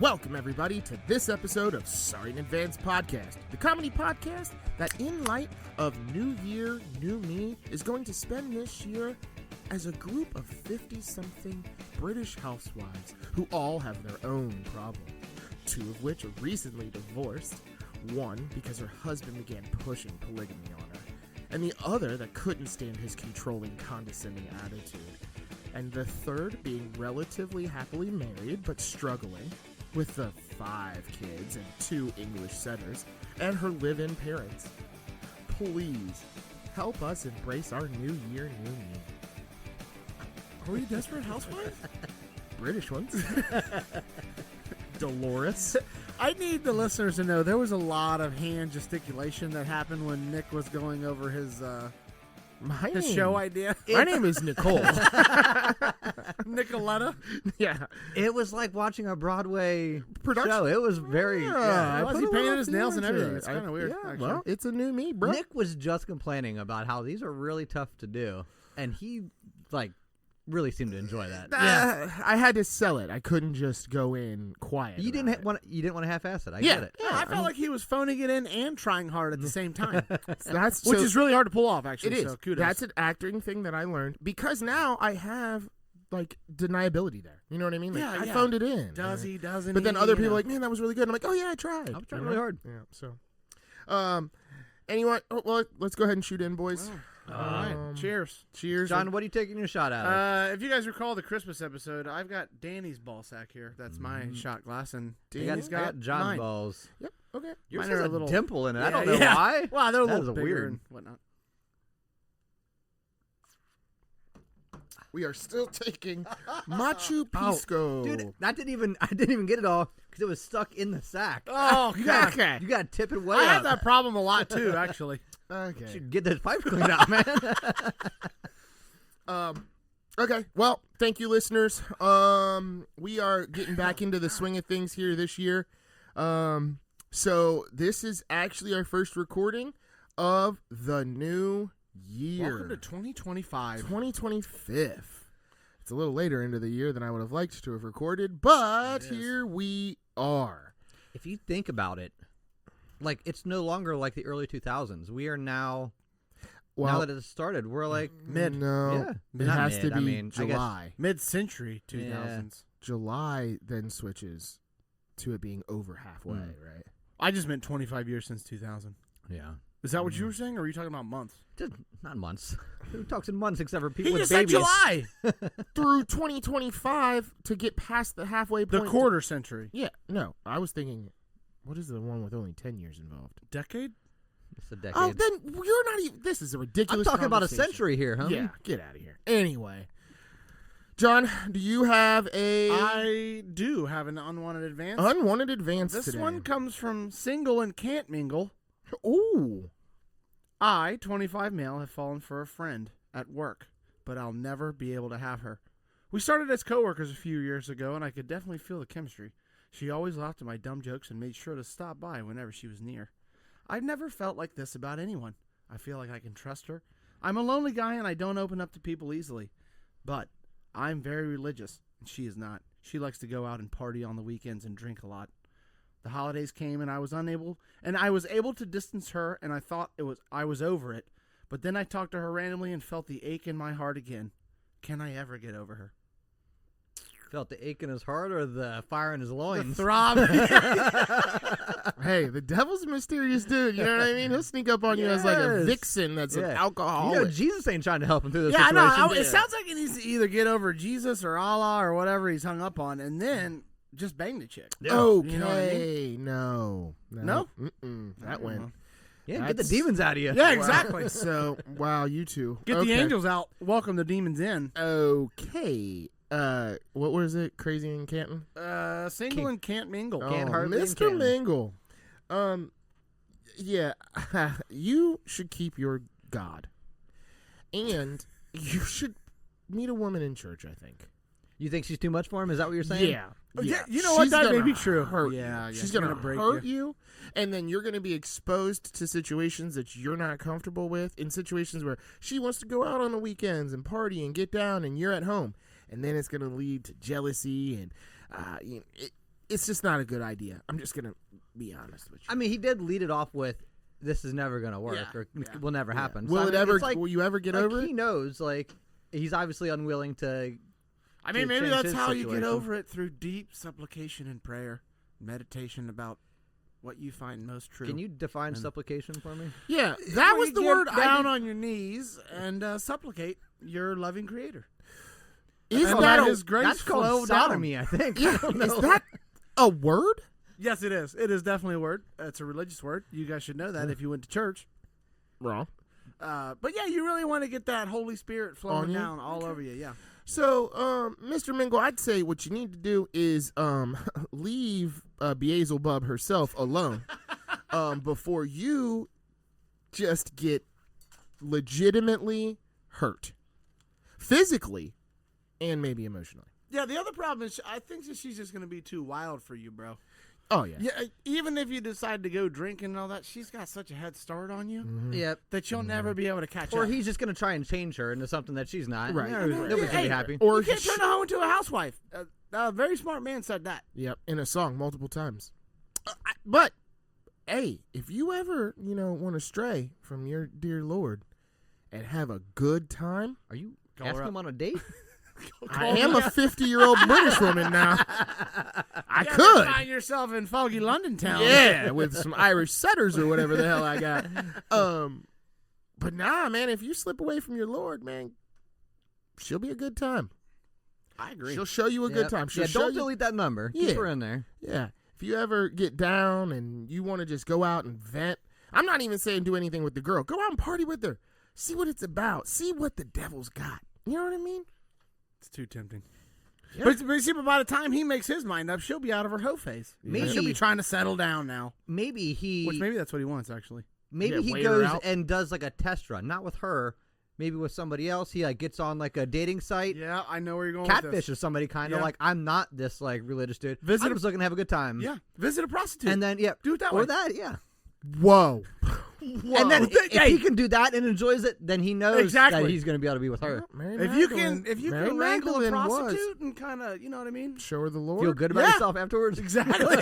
Welcome, everybody, to this episode of Sorry in Advance Podcast, the comedy podcast that, in light of New Year, New Me, is going to spend this year as a group of 50-something British housewives who all have their own problems, two of which are recently divorced, one because her husband began pushing polygamy on her, and the other that couldn't stand his controlling, condescending attitude, and the third being relatively happily married but struggling with the 5 kids and 2 English setters and her live-in parents. Please help us embrace our new year, new me. Are we Desperate Housewives? British ones. Dolores. I need the listeners to know there was a lot of hand gesticulation that happened when Nick was going over his show idea. My name is Nicole. Nicoletta. Yeah. It was like watching a Broadway Production. show. It was very. I was put he a painted little his nails and feeling to everything? it. It's kinda weird, Yeah, actually. well, it's a new me, bro. Nick was just complaining about how these are really tough to do, and he really seemed to enjoy that. I had to sell it. I couldn't just go in quiet. You about didn't it. want. You didn't want to half-ass it. I Yeah. get it. I felt like he was phoning it in and trying hard at the same time, That's which so- is really hard to pull off, actually. It is. So kudos. That's an acting thing that I learned because now I have deniability there. You know what I mean? Like, Yeah, I yeah. phoned it in. Does he? Doesn't But then he? other people You are know. like, man, that was really good. I'm like, oh yeah, I tried. I was trying You really know? hard. Yeah. So, anyone? Oh, well, let's go ahead and shoot in, boys. All right. Cheers. Cheers. John, what are you taking your shot at? Of? If you guys recall the Christmas episode, I've got Danny's ball sack here. That's my shot glass, and I Danny's got John's mine. balls. Yep. Okay. Yours Mine has are a a little- dimple in it. I Yeah, don't know yeah. why. Wow, they're a That little is bigger weird. and whatnot. We are still taking Machu Picchu. Dude, I didn't even get it all because it was stuck in the sack. Oh, You God. got to tip it way I up. have that problem a lot, too, actually. You Okay. should get those pipes cleaned out, man. Okay. Well, thank you, listeners. We are getting back into the swing of things here this year. So this is actually our first recording of the new year. Welcome to 2025. 2025. It's a little later into the year than I would have liked to have recorded, but It is. here we are. If you think about it, it's no longer like the early 2000s. We are now Well, that it has started, we're like Mid. No, Yeah. it Not has mid, to be I mean, I guess- July. Mid-century 2000s. July then switches to it being over halfway, right? I just meant 25 years since 2000. yeah. Is that what you were saying, or were you talking about months? Just not months. Who talks in months except for people He with just said babies? July. Through 2025 to get past the halfway The point. quarter century. Yeah, no, I was thinking, what is the one with only 10 years involved? Decade? It's a decade. Oh, then you're not even. This is a I'm ridiculous. talking about a conversation. century here, huh? Yeah, get out of here. Anyway, John, do you have a I do have an unwanted advance. unwanted advance This today? one comes from Single and Can't Mingle. Ooh, I, 25 male, have fallen for a friend at work, but I'll never be able to have her. We started as coworkers a few years ago, and I could definitely feel the chemistry. She always laughed at my dumb jokes and made sure to stop by whenever she was near. I've never felt like this about anyone. I feel like I can trust her. I'm a lonely guy, and I don't open up to people easily. But I'm very religious, and she is not. She likes to go out and party on the weekends and drink a lot. The holidays came, and I was able to distance her, and I thought I was over it. But then I talked to her randomly and felt the ache in my heart again. Can I ever get over her? Felt the ache in his heart or the fire in his loins? Throb. hey, the devil's a mysterious dude. You know what I mean? He'll sneak up on you as like a Yes. vixen that's an Yeah. alcoholic. You know, Jesus ain't trying to help him through this Yeah, I situation. know. It sounds like he needs to either get over Jesus or Allah or whatever he's hung up on, and then just bang the chick. Okay, You know what I mean? no. Mm-mm. That went. Yeah, get the That's- demons out of you. Yeah, exactly. So, wow, you two. Get Okay. the angels out. Welcome the demons in. Okay. What was it? Crazy in Canton? Single and can't mingle. Can't Oh, hardly in Mr. Canton. Mingle. Yeah, you should keep your God, and you should meet a woman in church. I think. You think she's too much for him? Is that what you're saying? Yeah. Yeah, you know what? She's That may gonna be true. hurt Yeah, you. yeah, She's gonna gonna break hurt you, and then you're gonna be exposed to situations that you're not comfortable with. In situations where she wants to go out on the weekends and party and get down, and you're at home, and then it's gonna lead to jealousy and it's just not a good idea. I'm just gonna be honest with you. I mean, he did lead it off with, "This is never gonna work, Yeah, or yeah. will never happen." So, Will I it mean, ever? it's like, Will you ever get like, over he it? knows, like, he's obviously unwilling to. I mean, to maybe change that's his how you situation. get over it, through deep supplication and prayer, meditation about what you find most true. Can you define And- supplication for me? Yeah, that Where was you the get word. down on your knees and supplicate your loving Creator. Is And that let a, His grace That's flow called down. sodomy, I think. yeah, I don't is know. that a word? Yes, it is. It is definitely a word. It's a religious word. You guys should know that if you went to church. Wrong. But yeah, you really want to get that Holy Spirit On flowing you? down all over you. Yeah. So, Mr. Mingle, I'd say what you need to do is leave Beelzebub herself alone before you just get legitimately hurt, physically and maybe emotionally. Yeah. The other problem is, I think that she's just going to be too wild for you, bro. Oh yeah. Yeah. Even if you decide to go drinking and all that, she's got such a head start on you Yep. that you'll never be able to catch Or up. he's just gonna try and change her into something that she's not. Right. Nobody's gonna be happy. Or You can't turn a hoe into a housewife. A very smart man said that. Yep, in a song multiple times. But hey, if you ever want to stray from your dear Lord and have a good time, Are you Call her asking up. him on a date? I am a 50-year-old British woman now. I You ever could. find yourself in foggy London town. Yeah, with some Irish setters or whatever the hell I got. But nah, man, if you slip away from your Lord, man, she'll be a good time. I agree. She'll show you a good Yep. time. She'll Yeah, show don't you. delete that number. Yeah. Keep her in there. Yeah, if you ever get down and you want to just go out and vent, I'm not even saying do anything with the girl. Go out and party with her. See what it's about. See what the devil's got. You know what I mean? It's too tempting. Yeah. But see, by the time he makes his mind up, she'll be out of her hoe phase. Maybe- She'll be trying to settle down now. Maybe he. Which maybe that's what he wants, actually. Maybe Yeah, he wait her goes out. and does like a test run, not with her, maybe with somebody else. He like gets on like a dating site, Yeah, I know where you're going with catfish this. or somebody kind of Yeah. like, I'm not this like religious dude. Visit I'm a- just looking to have a good time. Yeah, visit a prostitute. And then yeah, do it that or way. that yeah. Whoa. And then if he can do that and enjoys it, then he knows Exactly. that he's going to be able to be with her. Mary If you Magdalene- can, Mary wrangle a Magdalene was. prostitute and kind of, you know what I mean. Show her the Lord. Feel good about Yeah. yourself afterwards. Exactly.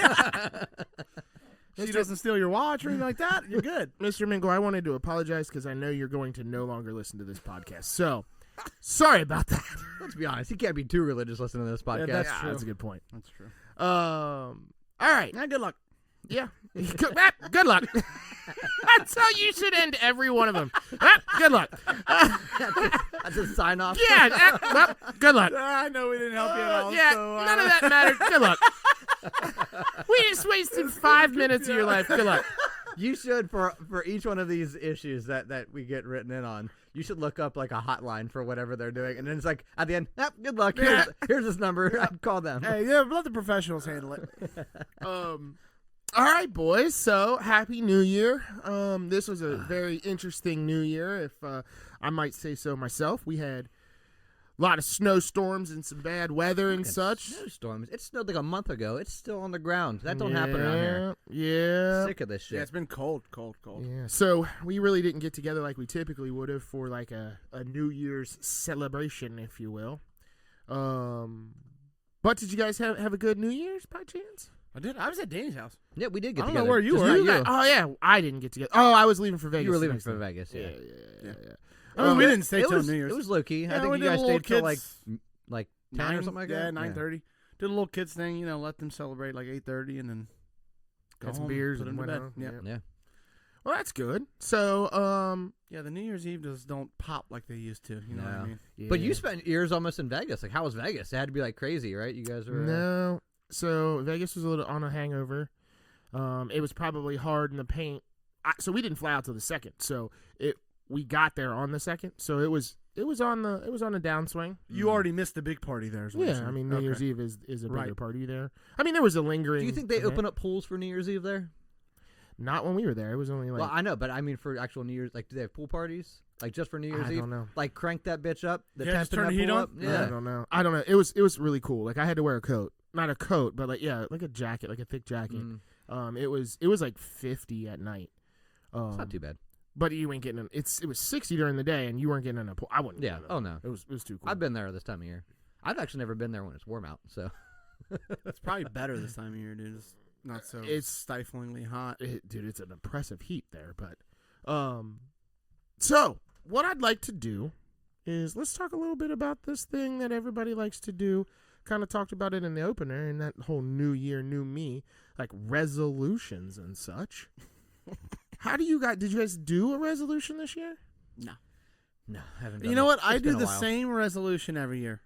She doesn't steal your watch or anything like that. You're good. Mr. Mingo, I wanted to apologize because I know you're going to no longer listen to this podcast. So, sorry about that. Let's be honest. He can't be too religious listening to this podcast. that's Yeah, true. that's a good point. That's true. All right. Yeah, good luck. Yeah. Good luck. That's how you should end every one of them. Good luck. That's a sign off. Yeah. Good luck. I know we didn't help you at all. Yeah. so, None of that mattered. Good luck. We just wasted 5 minutes of your life. Good luck. You should for each one of these issues that we get written in on. You should look up like a hotline for whatever they're doing, and then it's like at the end, good luck. Here's this number. I'd call them. Hey, yeah, let the professionals handle it. All right, boys. So happy New Year. This was a very interesting New Year, if I might say so myself. We had a lot of snowstorms and some bad weather and such. Snowstorms. It snowed like a month ago. It's still on the ground. That don't happen around here. Yeah. Sick of this shit. Yeah, it's been cold. Yeah. So we really didn't get together like we typically would have for like a New Year's celebration, if you will. But did you guys have a good New Year's by chance? I did. I was at Danny's house. Yeah, we did get I don't together. know where you Just were. not You guys- oh yeah, I didn't get together. Oh, I was leaving for Vegas. You were leaving next for time. Vegas. Yeah. Yeah. I mean, we didn't stay it till was, New Year's. It was low key. Yeah, I think we you did a guys little stayed till kids- like 10 or something like that. Yeah, 9:30. Did a little kids thing, let them celebrate like 8:30, and then go Got some home, beers put and them to went bed. home. Yeah. Yeah. Well, that's good. So, Yeah, the New Year's Eve just don't pop like they used to. You know what I No. mean? But yeah. you spent years almost in Vegas. Like, how was Vegas? It had to be like crazy, right? You guys were. No. So Vegas was a little on a hangover. It was probably hard in the paint. So we didn't fly out till the 2nd. So we got there on the 2nd. So it was on the downswing. You already missed the big party there. Is what you're Yeah, saying. I mean New Okay. Year's Eve is a bigger Right. party there. I mean there was a lingering. Do you think they event. open up pools for New Year's Eve there? Not when we were there. It was only like Well, I know, but I mean for actual New Year's, like, do they have pool parties? Like just for New Year's I Eve? don't know. Like crank that bitch up. The Yeah, temp just in turn that the heat pool on? up? I Yeah. don't know. I don't know. It was really cool. Like I had to wear a coat, not a coat, but like like a jacket, like a thick jacket. Mm, It was like 50 at night. it's not too bad. But you ain't getting it was 60 during the day, and you weren't getting in a pool. I wouldn't. Yeah. Get in Oh no. it was too cool. I've been there this time of year. I've actually never been there when it's warm out. So It's probably better this time of year, dude. It's not so It's- stiflingly hot. Dude, it's an oppressive heat there. But so what I'd like to do is let's talk a little bit about this thing that everybody likes to do. Kind of talked about it in the opener, and that whole New Year, New Me, like resolutions and such. How do you guys? Did you guys do a resolution this year? No, I haven't done You know what? It's I been do a the while. same resolution every year.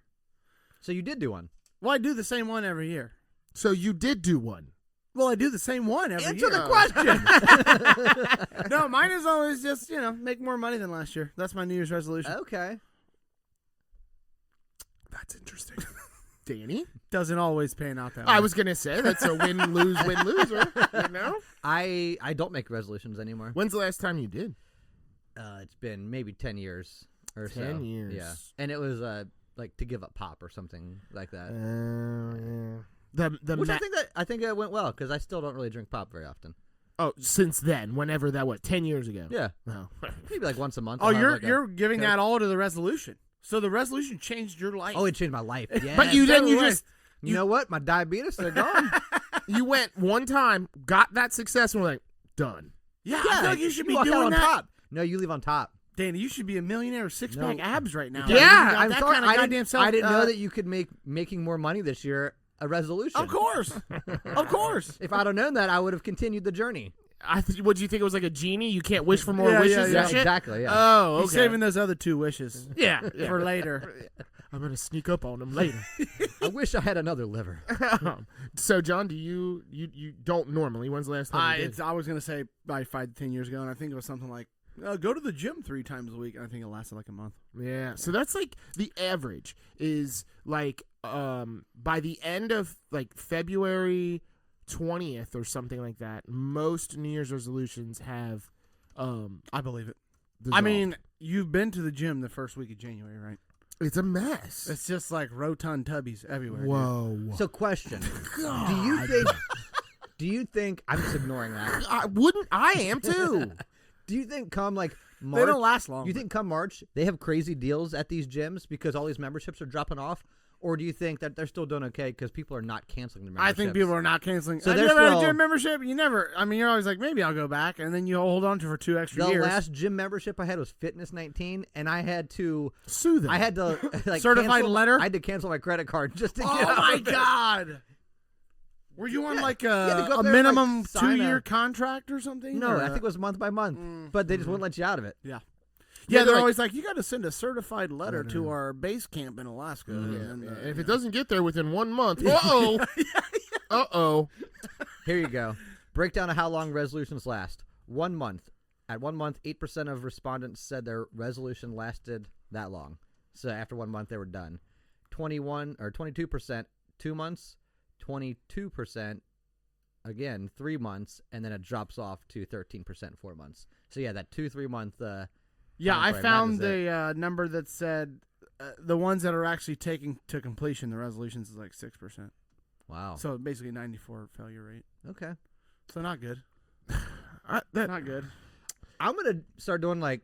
So you did do one. Well, I do the same one every year. So you did do one. Well, I do the same one every Answer year. the question. No, mine is always just, make more money than last year. That's my New Year's resolution. Okay. That's interesting. Danny? Doesn't always pan out that way. I was going to say that's a win-lose, win-loser, you know? I don't make resolutions anymore. When's the last time you did? It's been maybe 10 years or so. 10 years. Yeah. And it was like to give up pop or something like that. Yeah. Which I think it went well because I still don't really drink pop very often. Oh, since then, whenever that was, 10 years ago. Yeah. Oh. Maybe like once a month. Oh, I'll have you're like a giving Coke. that all to the resolution. So the resolution changed your life. Oh, it changed my life. Yeah. But you didn't, you right. just, You know what? My diabetes, they're gone. you went one time, got that success, and were like, done. yeah, I feel like you should be walk out doing on that. top. No, you leave on top. Danny, you should be a millionaire with six-pack No. abs right now. Yeah, You got I'm that sorry. kind of goddamn self. I didn't know that you could make making more money this year a resolution. Of course. Of course. If I'd have known that, I would have continued the journey. What do you think it was like a genie? You can't wish for more Yeah, wishes yeah, and yeah. shit? Exactly. Yeah. Oh, okay. He's saving those other two wishes yeah, for later. I'm going to sneak up on them later. I wish I had another liver. So, John, do you don't normally? When's the last time you did? I was going to say probably 5 to 10 years ago, and I think it was something like, go to the gym 3 times a week. And I think it lasted like a month. Yeah. So that's like the average is like by the end of like February 20th or something like that, most New Year's resolutions have I believe it. dissolved. I mean, you've been to the gym the first week of January, right? it's a mess. It's just like rotund tubbies everywhere. dude. Whoa. So, question: God. Do you think? I'm just ignoring that. I am too. Do you think come like March? They don't last long. Do you think come March they have crazy deals at these gyms because all these memberships are dropping off, or do you think that they're still doing okay because people are not canceling their I memberships? think people are not canceling. So Have you they're ever had a still- gym membership? You never. I mean, you're always like, maybe I'll go back, and then you hold on to it for 2 extra The years. last gym membership I had was Fitness 19, and I had to Sue them. like Certified cancel- letter? I had to cancel my credit card just to get Oh out my of it. god! Were you on like you had to go a up there and, like, minimum sign 2-year a- contract or something? No, Or I think it was month by month, but they just wouldn't let you out of it. Yeah, they're they're like- always like, you got to send a certified letter to our base camp in Alaska. And if it doesn't get there within 1 month, uh-oh. Here you go. Breakdown of how long resolutions last. 1 month. At 1 month, 8% of respondents said their resolution lasted that long. So after 1 month, they were done. 22%, 2 months. 22%, again, 3 months, and then it drops off to 13%, 4 months. So yeah, that 2-3 month. Yeah, I timeframe, that found is it. the number that said the ones that are actually taking to completion the resolutions is like 6%. Wow. So basically 94 failure rate. Okay. So not good. That Not good. I'm gonna start doing like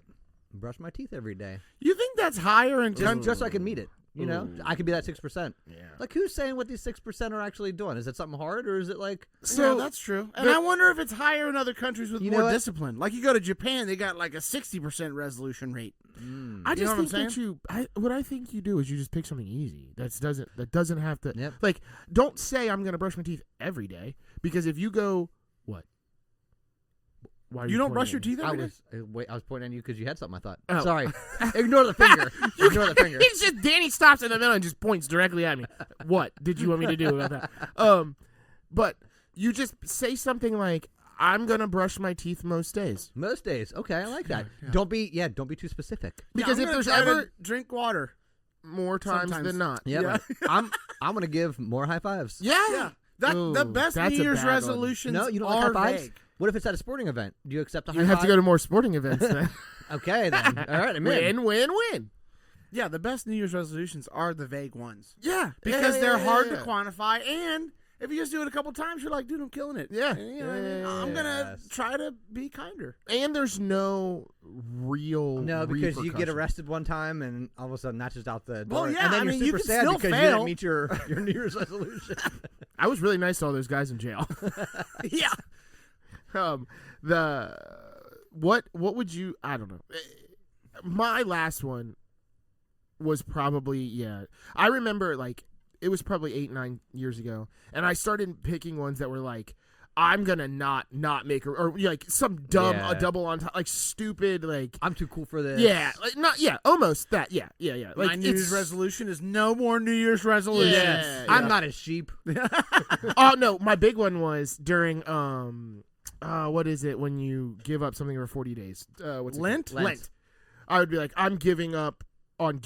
brush my teeth every day, You think that's higher in just so I can meet it. You know, Ooh. I could be that 6%. yeah. Like, who's saying what these 6% are actually doing? Is it something hard, or is it like? So that's true. And there- I wonder if it's higher in other countries with You know more what? discipline. Like you go to Japan, they got like a 60% resolution rate. I You know just what I'm think that what I think you do is you just pick something easy that doesn't have to Yep. like don't say I'm gonna brush my teeth every day because if you go what why are You don't brush pointing your at me? teeth every day? I was pointing at you because you had something. I thought. Oh. Sorry. Ignore the finger. Ignore the finger. It's just Danny stops in the middle and just points directly at me. What did you want me to do about that? But you just say something like I'm gonna brush my teeth most days Most days. Okay, I like that. Yeah. Don't be too specific. because I'm if gonna there's try to ever drink water. more times Sometimes. than not, Yeah. Yeah. I'm gonna give more high fives. Yeah. The Ooh, best that's New a Year's bad one. resolutions No, you don't are like high fives? vague. What if it's at a sporting event? Do you accept a high you have five? to go to more sporting events. Then. Okay, then. All right, I'm in. Win. Yeah, the best New Year's resolutions are the vague ones. Yeah, Because yeah, they're yeah, hard yeah. to quantify, and if you just do it a couple times, you're like, dude, I'm killing it. Yeah. And, you know, what I mean? I'm gonna Yes. try to be kinder. And there's no real No, because you get repercussion. arrested one time and all of a sudden that's just out the door. Well, yeah, and then I you're mean, you super can sad still because you fail. didn't meet your New Year's resolution. I was really nice to all those guys in jail. Yeah. What would you? I don't know. My last one was probably I remember like it was probably 8-9 years ago, and I started picking ones that were like, I'm gonna not make or like some dumb Yeah. double on top, like stupid, like I'm too cool for this. almost that, yeah. Like My New Year's resolution is no more New Year's resolutions. Yeah. I'm not a sheep. Oh no, my big one was during what is it when you give up something for 40 days? What's it Lent? called? Lent. I would be like, I'm giving up on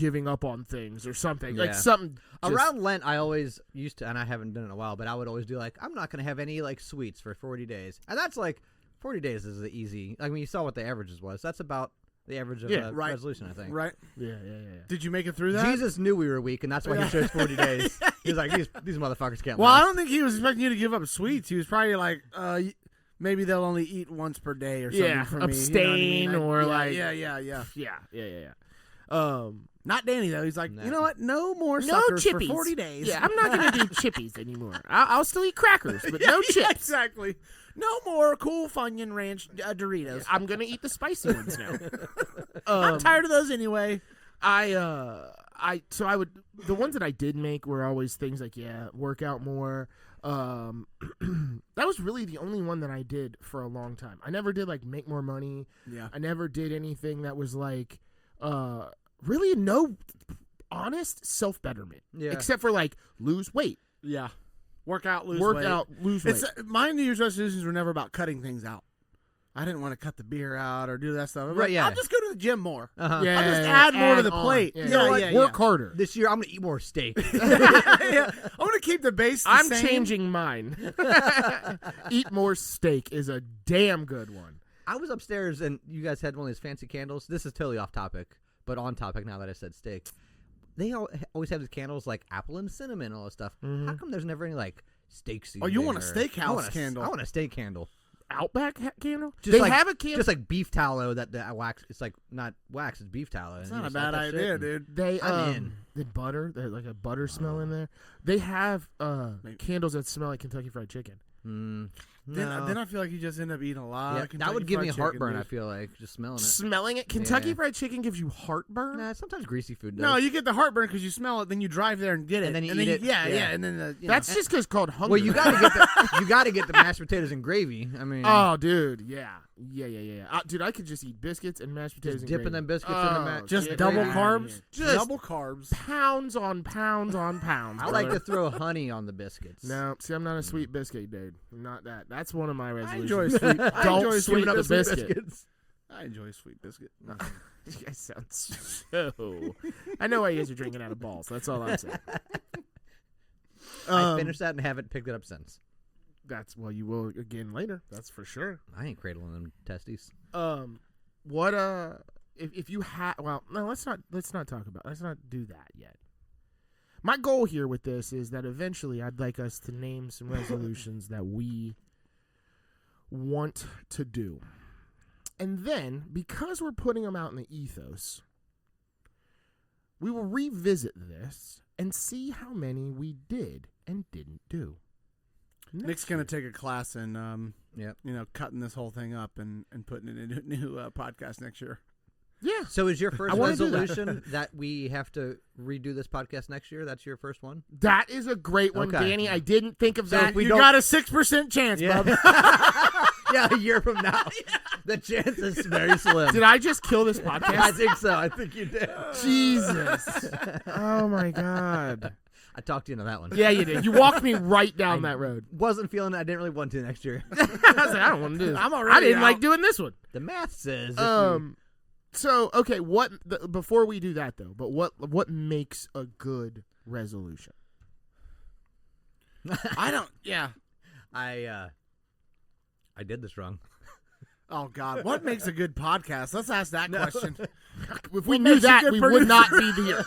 things or something, like Yeah. something just- Around Lent, I always used to, and I haven't done it in a while, but I would always do like, I'm not going to have any like sweets for 40 days. And that's like, 40 days is the easy. I mean, you saw what the averages was. That's about the average of a right. resolution, I think. Right? Yeah. Did you make it through that? Jesus knew we were weak, and that's why he chose 40 days. He was like, these motherfuckers can't Well, I last. don't think he was expecting you to give up sweets. He was probably like, maybe they'll only eat once per day or something Yeah, for me. abstain You know what I mean? or like- Yeah. Yeah. Not Danny, though. He's like, No. you know what? No more No suckers chippies for 40 days. Yeah, I'm not gonna do chippies anymore. I'll still eat crackers, but no Yeah, chips. exactly. No more Cool Funyun Ranch Doritos. I'm gonna eat the spicy ones now. I'm tired of those anyway. I would the ones that I did make were always things like work out more. That was really the only one that I did for a long time. I never did like make more money. Yeah. I never did anything that was like really no honest self betterment. Yeah. Except for like lose weight, Yeah. Work out, lose work weight. out, lose weight. It's my New Year's resolutions were never about cutting things out. I didn't want to cut the beer out or do that stuff. I'm Right, like, yeah. I'll just go to the gym more. Uh-huh. Yeah, I'll just add more to the on. plate. Yeah, You know what? yeah, work harder. This year, I'm going to eat more steak. Yeah. I'm going to keep the base the I'm same. changing mine. Eat more steak is a damn good one. I was upstairs, and you guys had one of these fancy candles. This is totally off topic, but on topic now that I said steak. They always have these candles like apple and cinnamon and all this stuff. How come there's never any like steak seasoning? Oh, you want a or- steakhouse I want candle. I want a steak candle. Outback candle? Just They like, have a candle. just like beef tallow that wax. It's like not wax, it's beef tallow. It's and not you a just light bad that shit idea, and- dude. They I'm in. the butter, there's like a butter smell in there. They have Maybe. candles that smell like Kentucky Fried Chicken. No. Then I feel like you just end up eating a lot. Yeah, of that Kentucky would give Fried me Chicken, heartburn. dude. I feel like just smelling it. Smelling it, Kentucky Yeah. Fried Chicken gives you heartburn. Nah, sometimes greasy food does. No, you get the heartburn because you smell it. Then you drive there and get it, And then you eat it. Yeah, Yeah. and then That's just because called hunger. well, you got to get the mashed potatoes and gravy. I mean, Oh, dude, yeah. Dude, I could just eat biscuits and mashed potatoes. just and dipping them gravy. biscuits in the Oh, mashed. just get double outta carbs. here. Just double carbs. Pounds on pounds on pounds. I like brother. to throw honey on the biscuits. No, see, I'm not a sweet biscuit dude. I'm not that. That's one of my I resolutions. enjoy sweet. I Don't enjoy sweeten sweet up the biscuit. biscuit. I enjoy sweet biscuit. You guys sound so. I know why you guys are drinking out of balls. That's all I'm saying. I finished that and haven't picked it up since. That's you will again later. That's for sure. I ain't cradling them testes. What if you had? Well, no. Let's not talk about. Let's not do that yet. My goal here with this is that eventually I'd like us to name some resolutions that we want to do. And then, because we're putting them out in the ethos, we will revisit this and see how many we did and didn't do. Nick's gonna take a class in, Yep. cutting this whole thing up and putting it in a new podcast next year. Yeah. So is your first I wanna do that. resolution that we have to redo this podcast next year? That's your first one? That is a great one, Okay. Danny. I didn't think of So that. if we You don't- got a 6% chance, bub. Yeah, a year from now. The chance is very slim. Did I just kill this I podcast? think so. I think you did. Jesus. Oh, my God. I talked you into that one. Yeah, you did. You walked me right down that road. Wasn't feeling it. I didn't really want to next year. I was like, I don't want to do this. I'm already I didn't out. like doing this one. The math says. if So, okay, before we do that, though, but what makes a good resolution? I don't. Yeah. I did this wrong. Oh God, what makes a good podcast? Let's ask that question. If we knew makes a that, good we would not producer? be here.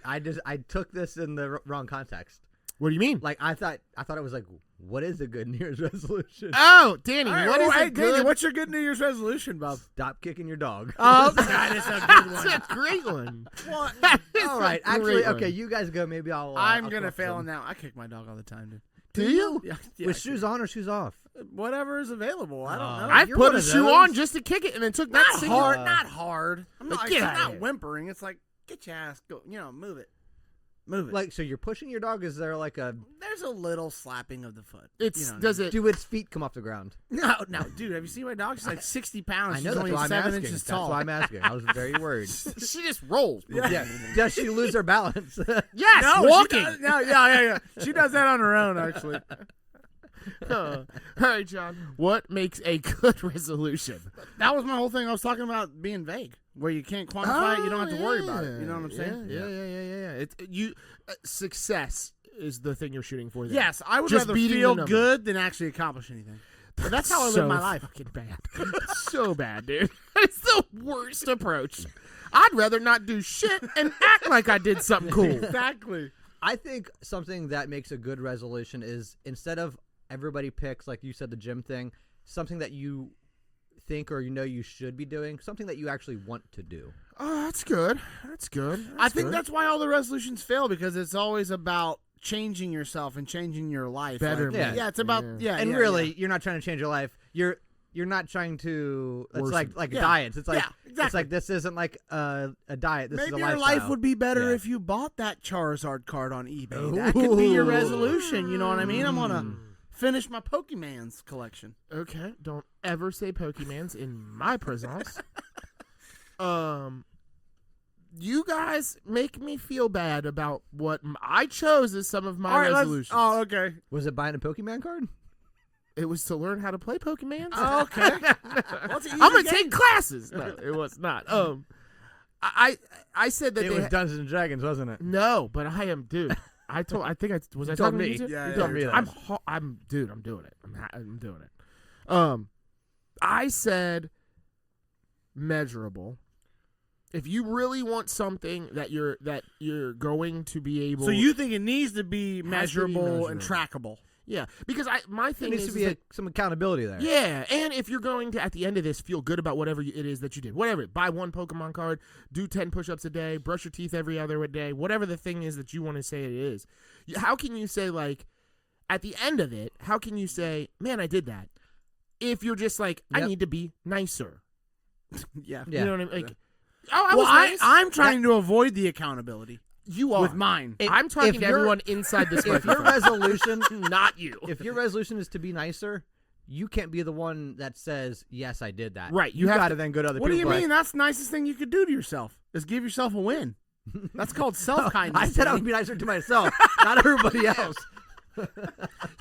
I took this in the wrong context. What do you mean? Like I thought it was like, what is a good New Year's resolution? Oh, Danny, All right, what is hey, a good? Danny, what's your good New Year's resolution, Bob? Stop kicking your dog. Oh, that is a good one. That's a great one. What? That is All a right, actually, great one. okay, you guys go. Maybe I'll. I'm I'll gonna correct fail them. on that. I kick my dog all the time, dude. Do you? Yeah, With I shoes do. on or shoes off? Whatever is available. I don't know. I You're put one a of shoe those. on just to kick it, and then took that Not single. hard. Not hard. I'm Like, not, get it's outta not here. whimpering. It's like, get your ass go. Move it. Move it. Like, so you're pushing your dog? Is there like a? There's a little slapping of the foot. It's You know what I does mean? it? Do its feet come off the ground? No, dude. Have you seen my dog? She's like 60 pounds. I know She's that's only why I'm 7 asking. inches That's tall. why I'm asking. I was very worried. She just rolls. Yeah. Does she lose her balance? Yes, No, walking. She does, no, yeah. She does that on her own, actually. All right, John. What makes a good resolution? That was my whole thing. I was talking about being vague, where you can't quantify it. You don't have to worry about it. You know what I'm saying? Yeah. Success is the thing you're shooting for. There. Yes, I would Just rather beating the feel number. good than actually accomplish anything. But that's how I live my life. Fucking bad. So bad, dude. It's the worst approach. I'd rather not do shit and act like I did something cool. Exactly. I think something that makes a good resolution is instead of everybody picks, like you said, the gym thing, something that you think or you know you should be doing, something that you actually want to do. Oh, that's good. That's good. I think that's why all the resolutions fail, because it's always about changing yourself and changing your life. Better, Like, man. yeah, it's about And really, you're not trying to change your life. You're not trying to. It's Worsen. like Yeah. diets. It's like Yeah, exactly. It's like this isn't like a diet. This Maybe is a your lifestyle. life would be better Yeah. if you bought that Charizard card on eBay. That could be your resolution. You know what I mean? I'm gonna finish my Pokemans collection. Okay, don't ever say Pokemans in my presence. You guys make me feel bad about what I chose as some of my All right, resolutions. Oh, okay. Was it buying a Pokemon card? It was to learn how to play Pokemans. Oh, okay. Well, it's an easy I'm gonna game. take classes. No, it was not. I said that It they was Dungeons and Dragons, wasn't it? no, but I am, dude. I think I was I You told talking to me. you? Too? Yeah, You yeah, told me yeah. that. I'm dude. I'm doing it. I'm doing it. I said measurable. If you really want something that you're going to be able, So you think it needs to be Has to be measurable and measurable. trackable? yeah, because my There thing needs is to be that- some accountability there. yeah, and if you're going to, at the end of this, feel good about whatever it is that you did, whatever, buy one Pokemon card, do 10 push-ups a day, brush your teeth every other day, whatever the thing is that you want to say it is, how can you say, like, at the end of it, how can you say, man, I did that, if you're just like, I Yep. need to be nicer, Yeah. Yeah. you know what I mean? Like, oh, I Well, was nice. I'm trying to avoid the accountability you are. with mine. I'm talking if to you're- everyone inside this If your microphone, resolution, not you. if your resolution is to be nicer, you can't be the one that says, "Yes, I did that." Right, you You have got to- to then go to other What do people. you like, mean? That's the nicest thing you could do to yourself, is give yourself a win. That's called self-kindness. I said I would be nicer to myself, not everybody else.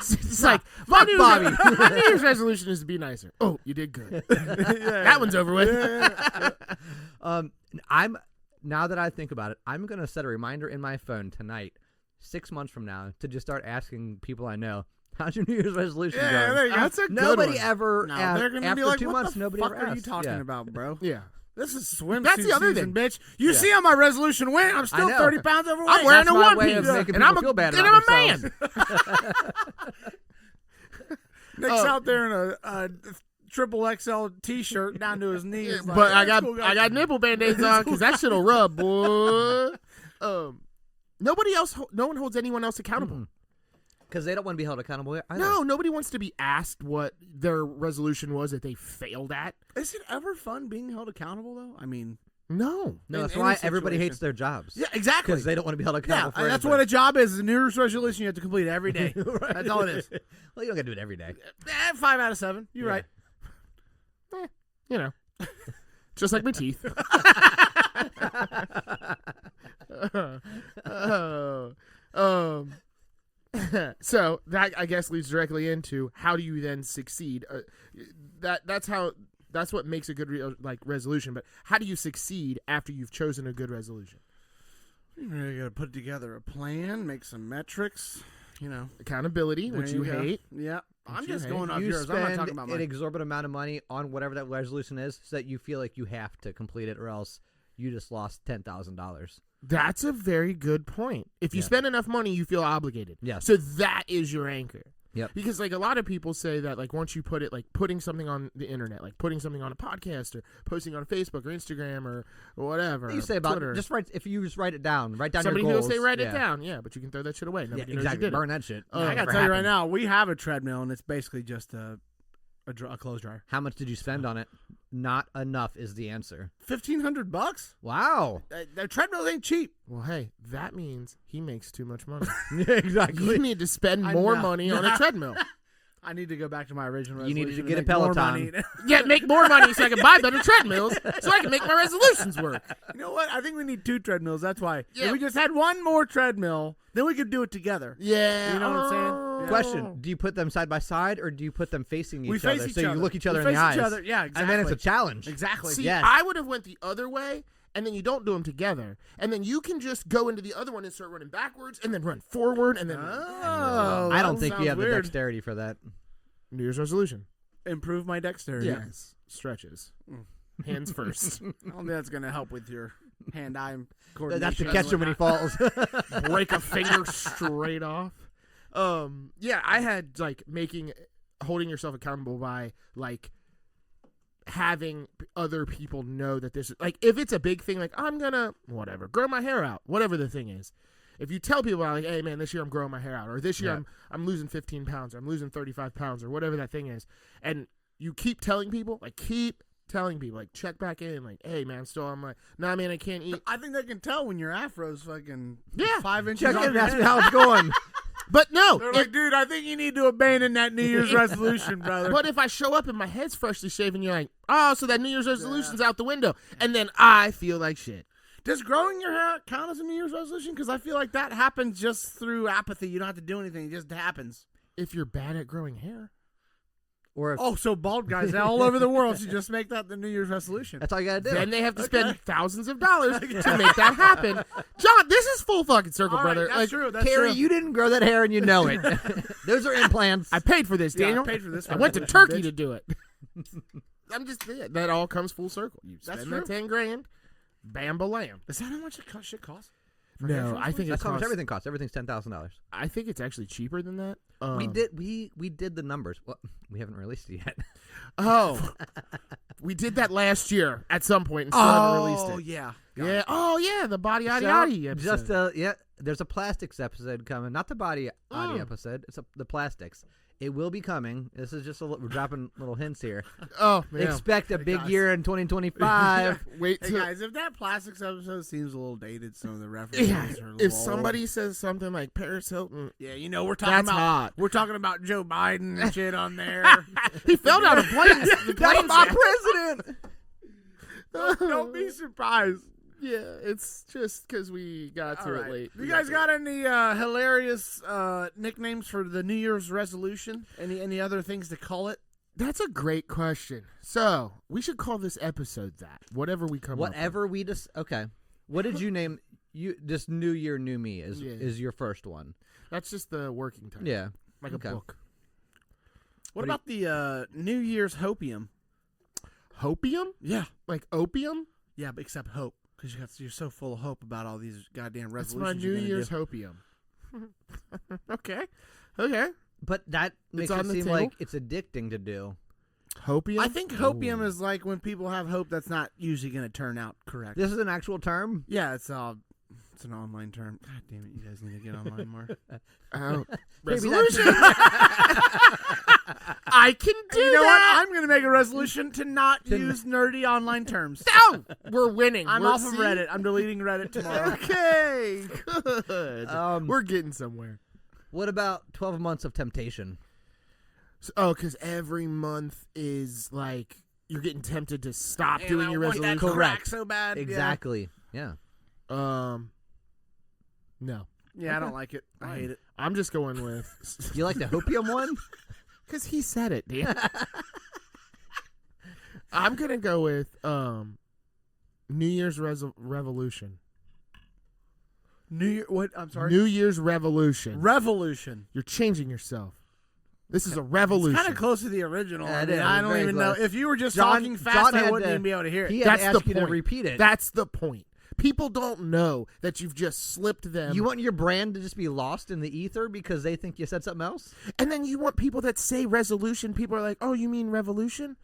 It's like, Fuck Bobby. my New Year's resolution is to be nicer. Oh, you did good. That one's over with. I'm now that I think about it, I'm gonna set a reminder in my phone tonight, 6 months from now, to just start asking people I know, "How's your New Year's resolution Yeah, going?" there you go. That's a good Nobody one. ever. No, asked, they're gonna after be like, 2 "What months, the nobody fuck ever are you asked. talking Yeah. about, bro?" Yeah. This is swimsuit That's the other season, thing. bitch. You Yeah. see how my resolution went? I'm still know. 30 pounds overweight. I'm wearing That's a my one way piece, of making and I'm people feel bad and about I'm a man. Nick's out there in a triple XL T-shirt down to his knees. like, But I "That's got cool, I got nipple band-aids on because that shit'll rub, boy. Nobody else, no one holds anyone else accountable. Because they don't want to be held accountable either. No, nobody wants to be asked what their resolution was that they failed at. Is it ever fun being held accountable, though? I mean, No. No, in that's any why everybody situation. hates their jobs. yeah, exactly. Because they don't want to be held Yeah, accountable for that's anything. what a job is. A New Year's resolution you have to complete every day. Right. That's all it is. Well, you don't got to do it every day. 5 out of 7. You're Yeah. right. You know. Just like my teeth. So that I guess leads directly into how do you then succeed? That's what makes a good resolution. But how do you succeed after you've chosen a good resolution? You really got to put together a plan, make some metrics, Accountability, which There you go. hate. Yeah. I'm you just hate. going off You yours. I'm not spend talking about an mine. exorbitant amount of money on whatever that resolution is so that you feel like you have to complete it or else you just lost $10,000. That's a very good point. If you Yeah. spend enough money, you feel obligated. Yes. So that is your anchor. Yep. Because like a lot of people say that like once you put it like putting something on the internet, like putting something on a podcast or posting on Facebook or Instagram or whatever. You say about Twitter, just write if you just write it down. Write down somebody your will goals. say write yeah. it down. Yeah, but you can throw that shit away. Yeah, Nobody knows exactly. you did Burn that shit. Oh, I Never gotta tell you right happened. now, we have a treadmill, and it's basically just a clothes dryer. How much did you spend on it? Not enough is the answer. $1,500. Wow. The treadmills ain't cheap. Well, hey, that means he makes too much money. exactly. You need to spend I more know. money on a treadmill. I need to go back to my original You resolution. needed to get a make more Peloton. money. Yeah, make more money so I can buy better treadmills so I can make my resolutions work. You know what? I think we need 2 treadmills. That's why. Yeah. If we just had one more treadmill, then we could do it together. Yeah. You know what I'm saying? oh. Question: do you put them side by side or do you put them facing each We other? face each so other. you look each We other in face the eyes. each other. Yeah, exactly. And then it's a challenge. Exactly. See, Yes. I would have went the other way, and then you don't do them together, and then you can just go into the other one and start running backwards, and then run forward, and then Oh, I don't that think you sounds have the weird. dexterity for that. New Year's resolution. Improve my dexterity. Yes, stretches, hands first. I don't think that's going to help with your hand-eye coordination. That's to catch him when he falls. Break a finger straight off. Yeah, I had like holding yourself accountable by like having other people know that this is like if it's a big thing, like I'm gonna whatever grow my hair out, whatever the thing is. If you tell people like, hey man, this year I'm growing my hair out, or this year Yeah. I'm losing 15 pounds, or I'm losing 35 pounds, or whatever that thing is, and you keep telling people, like check back in, like, hey man, I'm still on my, nah man, I can't eat. I think they can tell when your afro's fucking Yeah. 5 inches Check off in and your ask me head. how it's going. But no, They're like, dude, I think you need to abandon that New Year's resolution, brother. but if I show up and my head's freshly shaven, you're like, oh, so that New Year's resolution's out the window, and then I feel like shit. Does growing your hair count as a New Year's resolution? Because I feel like that happens just through apathy. You don't have to do anything. It just happens. If you're bad at growing hair, Or if, Oh, so bald guys all over the world should just make that the New Year's resolution. that's all you gotta do. then they have to Okay. spend thousands of dollars to make that happen. John, this is full fucking circle, All right, brother. that's Like, true. That's Carrie, true. you didn't grow that hair and you know it. Those are implants. I paid for this, Yeah, I Daniel. paid for this I went to resolution, Turkey bitch. to do it. I'm just that all comes full circle. You That's spend that true. 10 grand, bam, lamb. Is that how much shit costs? For hair No, I transplant? think That's it's how much everything costs. Everything's $10,000. I think it's actually cheaper than that. We did the numbers. Well, we haven't released it yet. Oh, we did that last year at some point and still haven't released it. yeah. Yeah. Oh, yeah. The body yaddy So, yaddy episode. just yeah, there's a plastics episode coming. Not the body episode. It's the plastics. It will be coming. This is just we're dropping little hints here. oh, yeah. Expect a big guys. year in 2025. Wait Hey till guys, if that plastics episode seems a little dated, some of the references yeah. are a little If old. somebody says something like Paris Hilton, yeah, you know, we're talking that's about hot. we're talking about Joe Biden and shit on there. He fell down a plane. The That's plane my said- president. Don't be surprised. Yeah, it's just because we got to All it right. late. You guys got any hilarious nicknames for the New Year's resolution? Any other things to call it? That's a great question. So we should call this episode that. Whatever we come up Whatever we just okay. What did you name you? Just New Year, New Me is Yeah. is your first one. with. That's just the working title. Yeah. Like Okay. a book. What What do about the New Year's hopium? Hopium? Yeah, Like opium? yeah, but except hope, because you're so full of hope about all these goddamn That's my resolutions. New you're gonna Year's do. hopium. Okay. Okay. But that makes on it the seem table? like it's addicting to do. Hopium? I think hopium Ooh. is like when people have hope that's not usually going to turn out correct. This is an actual term. Yeah, it's an online term. God damn it, you guys need to get online more. Oh, Maybe resolution. that's- I can do You know what? that. I'm going to make a resolution to not use nerdy online terms. No, we're winning. I'm We're- off of see? Reddit. I'm deleting Reddit tomorrow. Okay, good. Um, we're getting somewhere. What about 12 months of temptation? So, because every month is like you're getting tempted to stop doing And I your want that resolution. crack so bad. yeah. Exactly. Yeah. No, Yeah, I don't like it. I hate it. I'm just going with You like the hopium one? because he said it, Dan. I'm gonna go with New Year's Revolution. New Year. What? I'm sorry. New Year's Revolution. Revolution. You're changing yourself. This is a revolution. Kind of close to the original. Yeah, I it mean, is. I It's don't very even close. know. If you were just John- talking fast, John I had wouldn't to- even be able to hear it. He had That's to the ask you to point. repeat it. That's the point. People don't know that you've just slipped them. You want your brand to just be lost in the ether because they think you said something else? And then you want people that say resolution. People are like, "Oh, you mean revolution?"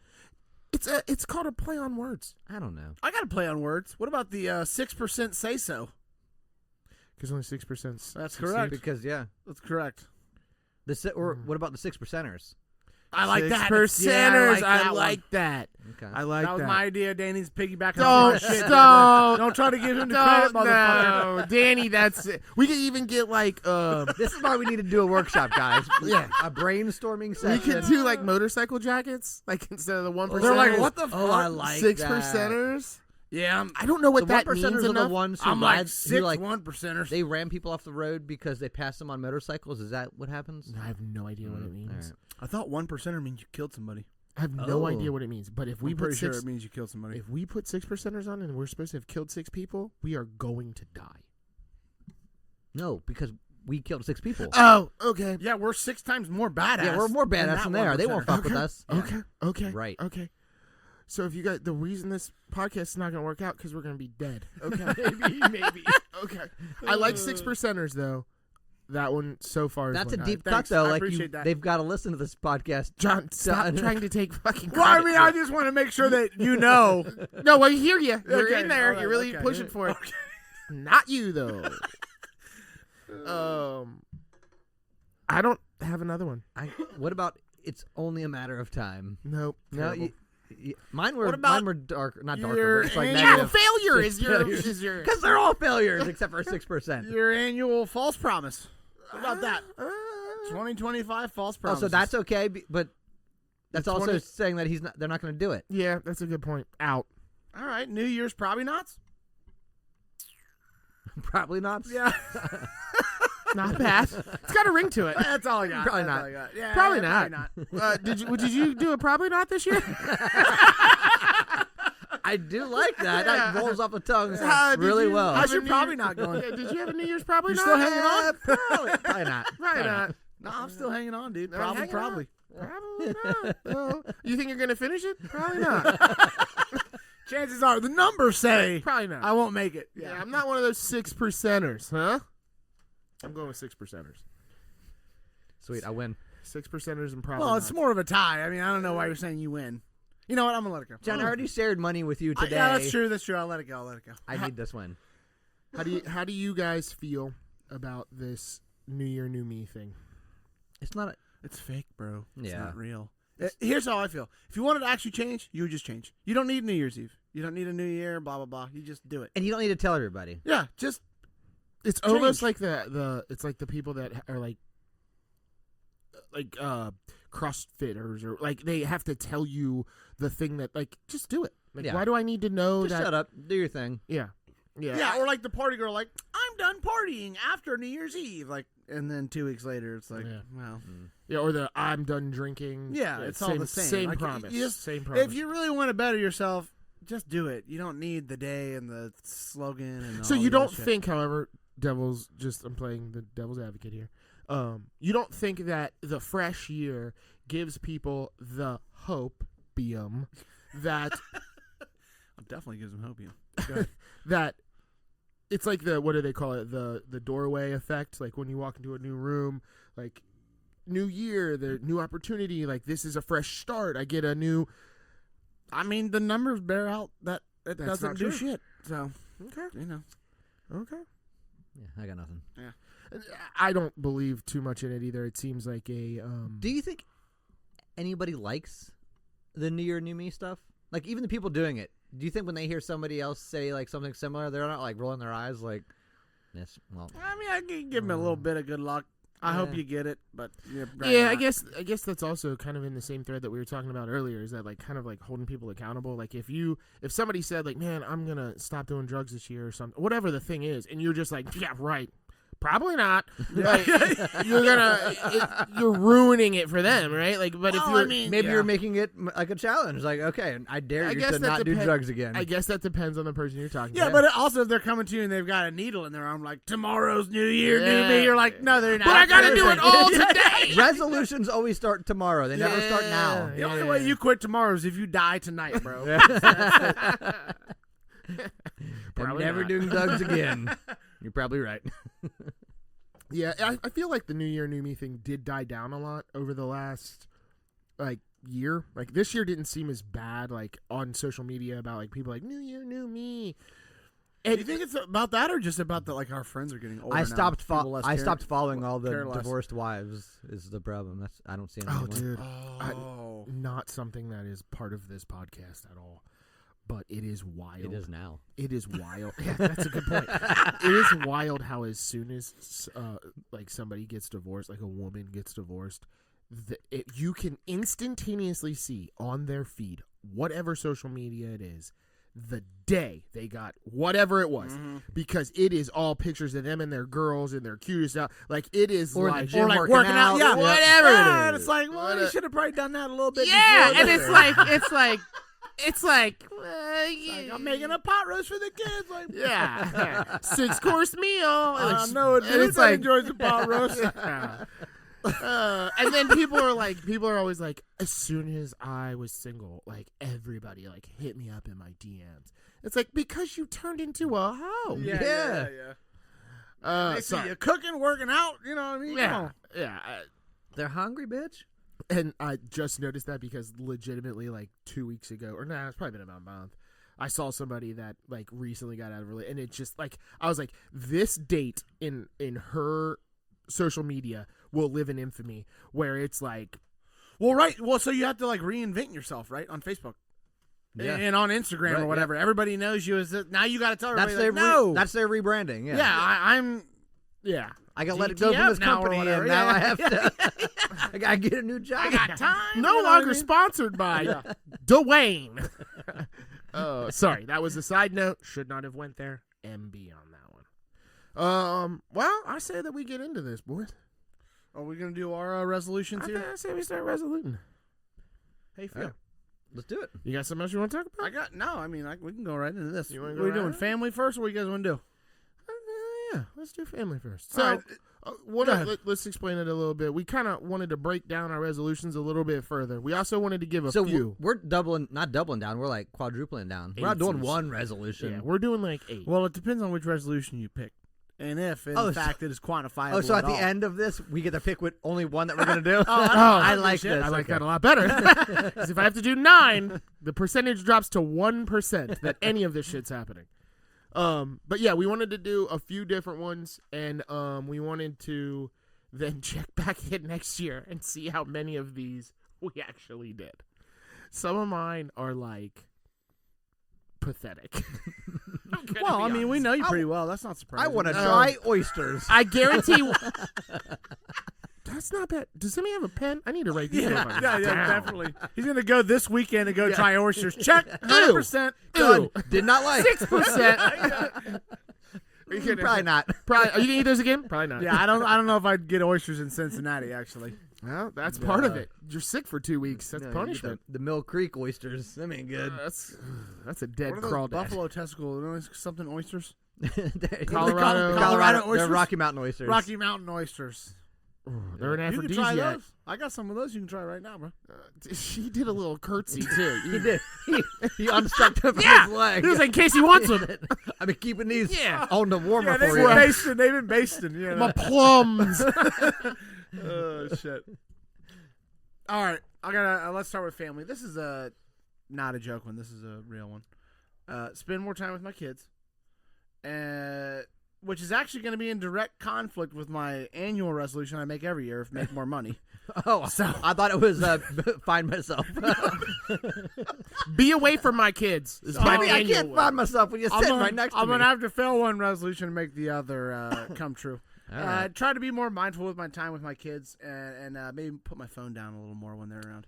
It's called a play on words. I don't know. I got to play on words. What about the 6% say so? Because only 6%. That's correct. Because That's correct. or what about the 6%ers? I like that. 6%ers. Yeah, I one. like that. Okay. I like That was my idea. Danny's piggybacking Don't on my shit. stop. Don't try to give him the credit, motherfucker. No, Danny. That's it. We could even get like This is why we need to do a workshop, guys. Yeah. A brainstorming we session. could do like motorcycle jackets, like instead of the 1%. They're like, what the fuck? Oh, I like 6%ers. Yeah, I don't know what The that 1%ers means are enough. the ones who I'm like ride- who, 6 like 1%ers. they ram people off the road because they pass them on motorcycles. Is that what happens? I have no idea what it means. All right. I thought 1%er means you killed somebody. I have no Oh. idea what it means. But if we I'm put pretty sure six, it means you killed somebody. if we put 6%ers on and we're supposed to have killed 6 people, we are going to die. No, because we killed 6 people. Oh, okay. Yeah, we're 6 times more badass. Yeah, we're more badass than they are. They won't fuck with Okay. us. Okay. Okay. Right. Okay. So if you got the reason this podcast is not going to work out because we're going to be dead. Okay. Maybe. Okay. I like 6%ers though. That one so far. That's a is deep cut, thanks. though. I Like appreciate that. they've got to listen to this podcast. John, stop Done. trying to take fucking. Well, I credit mean, for I it. just want to make sure that you know. No, I hear you. You're Okay, in there. all right, You're really okay. pushing for it. Okay. Not you though. I don't have another one. What about it's only a matter of time? Nope. No, terrible. mine were What about dark, not darker. your But it's like annual- Yeah, negative. failure is your Failures. is your. Because they're all failures except for 6%. Your annual false promise. What about that? Uh, 2025 false Oh, promise. so that's okay, but that's The also 20 saying that they're not going to do it. yeah, that's a good point. Out. all right. New Year's probably not. Probably not. Yeah, Not bad. It's got a ring to it. that's all I got. Probably That's not. all I got. Yeah, Probably probably not. not. Did you do a probably not this year? I do like that. That rolls off the tongue Did really you well. have I should a New probably Year- not go. Yeah, did you have a New Year's probably You not? still hanging on? Probably not. Probably not. No, I'm still hanging on, dude. No, Probably, hanging probably. Probably not. No. You think you're gonna finish it? Probably not. Chances are the numbers say Probably not. I won't make it. Yeah, I'm not one of those 6%ers, huh? I'm going with 6%ers. Sweet, I win. 6%ers and probably. Well, it's not. more of a tie. I mean, I don't know why you're saying you win. You know what? I'm gonna let it go. John, I already shared money with you today. Yeah, that's true. That's true. I'll let it go. I'll let it go. I need this win. How do you guys feel about this New Year, New Me thing? It's not. It's fake, bro. It's Yeah. not real. Here's how I feel. If you wanted to actually change, you would just change. You don't need New Year's Eve. You don't need a New Year. Blah blah blah. You just do it. And you don't need to tell everybody. Yeah, just It's Change. almost like it's like the people that are like CrossFitters or like they have to tell you the thing that like just do it. Like Yeah. why do I need to know Just that? shut up. Do your thing. Yeah. Yeah. yeah. Or like the party girl, like I'm done partying after New Year's Eve, like, and then 2 weeks later, it's like, Yeah. well, Yeah, or the I'm done drinking. Yeah, it's all the same. Same Like, promise. you just- same promise. if you really want to better yourself, just do it. You don't need the day and the slogan and so all you the other don't shit. think, however, I'm playing the devil's advocate here. You don't think that the fresh year gives people the hope that It definitely gives them hope. Yeah. that it's like what do they call it, the doorway effect, like when you walk into a new room, like new year, the new opportunity, like this is a fresh start, I get a new. I mean, the numbers bear out that it That's doesn't not do true. shit. So Okay. you know, Okay. Yeah, I got nothing. I don't believe too much in it either. It seems like a Do you think anybody likes the New Year, New Me stuff? Like, even the people doing it. Do you think when they hear somebody else say, like, something similar, they're not, like, rolling their eyes like, yes, well, I mean, I can give them a little bit of good luck. I hope Yeah. you get it, but yeah, I guess that's also kind of in the same thread that we were talking about earlier, is that like kind of like holding people accountable. Like if somebody said like, man, I'm gonna stop doing drugs this year or something, whatever the thing is, and you're just like, yeah, right, Probably not. Like, you're ruining it for them, right? Like, but if Well, you're, I mean, Maybe yeah. you're making it like a challenge. Like, okay, I dare you to not do drugs again. I guess that depends on the person you're talking Yeah, to. but also if they're coming to you and they've got a needle in their arm, like tomorrow's New Year, new Yeah. me, you're like, no, they're not. But I gotta do it all today. Resolutions always start tomorrow. They never start now. The only way you quit tomorrow is if you die tonight, bro. I'm Probably never not. doing drugs again. You're probably right. Yeah, I feel like the New Year, New Me thing did die down a lot over the last, like, year. Like, this year didn't seem as bad, like, on social media about, like, people like, New Year, New Me. Do you think it's about that or just about that, like, our friends are getting older I now? stopped. People less I care- stopped following all care the less. divorced wives. Is the problem? I don't see them Oh, anymore. dude. Oh. Not something that is part of this podcast at all. But it is wild. It is now. It is wild. Yeah, that's a good point. It is wild how as soon as like somebody gets divorced, like a woman gets divorced, you can instantaneously see on their feed, whatever social media it is, the day they got whatever it was, because it is all pictures of them and their girls and their cutest out. Like it is Or in the like gym Or like working working out, out. yeah, Whatever Yeah, it and is. it's like, well, you What a- should have probably done that a little bit. yeah, before and this. it's like Like, I'm making a pot roast for the kids. Like, yeah, 6-course meal. I know, dude. and it's that like enjoys the pot roast. and then people are always like, as soon as I was single, like everybody like hit me up in my DMs. It's like because you turned into a hoe. yeah. They see sorry. you cooking, working out. You know what I mean? Come Yeah, on. yeah. They're hungry, bitch. And I just noticed that because legitimately, like 2 weeks ago, or nah, it's probably been about a month. I saw somebody that like recently got out of and it just like I was like, this date in her social media will live in infamy, where it's like, Well, right. Well, so you have to like reinvent yourself, right, on Facebook. Yeah. And on Instagram Right, or whatever. Everybody knows you as this. Now you got to tell everybody. That's their like, no. that's their rebranding. Yeah. yeah. I'm. Yeah. I got to let it go from GTF this now or company, whatever. and now Yeah. I have to. I got to get a new job. I got time. no you know what longer I mean? sponsored by Dwayne. Sorry, that was a side note. Should not have went there. MB on that one. Well, I say that we get into this, boys. Are we gonna do our resolutions here? I say we start resoluting. How you feel? Yeah. Let's do it. You got something else you want to talk about? I got no. I mean, we can go right into this. You wanna What go are we right doing? in? Family first, or what you guys want to do? Yeah, let's do family first. All So, right. what? Go ahead. Let's explain it a little bit. We kind of wanted to break down our resolutions a little bit further. We also wanted to give a So few. we're not doubling down. We're like quadrupling down. We're not doing Eighties. one resolution. Yeah, we're doing like 8. Well, it depends on which resolution you pick, and if in fact it is quantifiable. Oh, so at the all. end of this, we get to pick with only one that we're gonna do. I I like shit. this. I like Okay. that a lot better. 'Cause if I have to do 9, the percentage drops to 1% that any of this shit's happening. But yeah, we wanted to do a few different ones, and we wanted to then check back in next year and see how many of these we actually did. Some of mine are like pathetic. I'm gonna Well, be I mean, we honest. know you pretty well. That's not surprising. I want to No. try oysters. I guarantee. That's not bad. Does somebody have a pen? I need to write these Yeah, motherfuckers yeah, down. definitely. He's gonna go this weekend and go try oysters. Check, 100% Ew. done. Did not like. 6%. Probably not. Probably. Are you gonna eat those again? Probably not. Yeah, I don't know if I'd get oysters in Cincinnati. Actually, Well, that's part of it. You're sick for 2 weeks. That's No, you get punishment. The Mill Creek oysters. Them ain't good. That's a dead what are those crawl. buffalo testicle? Are those something oysters? Colorado Colorado They're oysters? Rocky Mountain oysters. Rocky Mountain oysters. They're an You can try aphrodisiac. those. I got some of those. You can try right now, bro. She did a little curtsy too. He did. He unstuck them from Yeah, his leg. he was like, in case he wants them. I've been keeping these Yeah. on the warmer Yeah, they've for been you. basting. They've been basting. You My know. plums. Oh shit! All right, I gotta. Let's start with family. This is not a joke one. This is a real one. Spend more time with my kids, which is actually going to be in direct conflict with my annual resolution I make every year of make more money. Oh, So- I thought it was find myself. Be away from my kids. Is my Maybe I annual can't one. find myself when you're sitting right next to I'm me. gonna have to fail one resolution to make the other come true. All right. Try to be more mindful with my time with my kids, and maybe put my phone down a little more when they're around.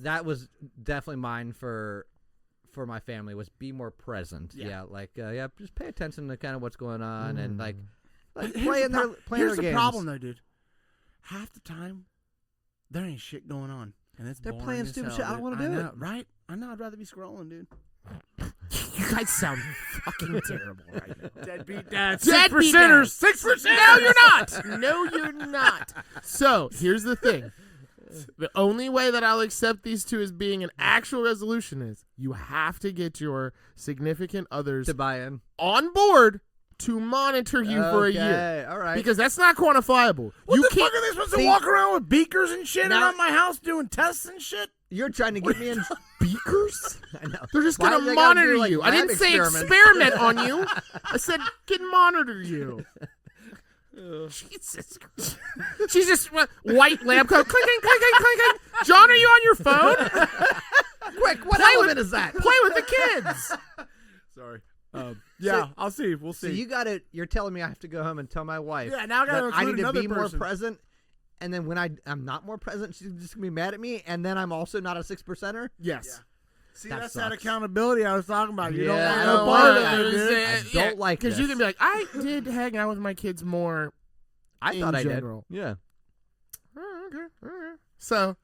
That was definitely mine for my family, was be more present. Yeah. Yeah, like just pay attention to kind of what's going on, and like Like Here's playing the their pro- playing Here's their the games. problem, though, dude. Half the time, there ain't shit going on, and it's They're boring playing as stupid hell, shit. I don't dude. wanna do know, it. right? I know. I'd rather be scrolling, dude. You guys sound fucking terrible right now. Deadbeat dads. Deadbeat 6%ers. dads. 6%. No, you're not. No, you're not. So here's the thing. The only way that I'll accept these two as being an actual resolution is you have to get your significant others To buy in. on board to monitor you for a year. Okay, all right. Because that's not quantifiable. What you the can't. fuck are they supposed to See- walk around with beakers and shit Now- around my house doing tests and shit? You're trying to get me in. Beakers? I know. They're just Why going do to they gotta monitor do, like, you. I lab didn't say experiments? experiment on you. I said can monitor you. Jesus Christ. She's just white lab coat. Clinking, clinking, clinking. John, are you on your phone? Quick, what Play element with- is that? Play with the kids. Sorry. Yeah, I'll see. We'll So see. you got it. You're telling me I have to go home and tell my wife Yeah, now I gotta that I include need to another be person. more present. And then when I'm not more present, she's just gonna be mad at me. And then I'm also not a 6%er. Yes. See, That that's that sucks. accountability I was talking about. You don't Yeah, want I no don't part want of that. it, dude. I don't like Because you this. can be like, I did hang out with my kids more. I in thought I general. did. Yeah. Oh, okay. All right. So,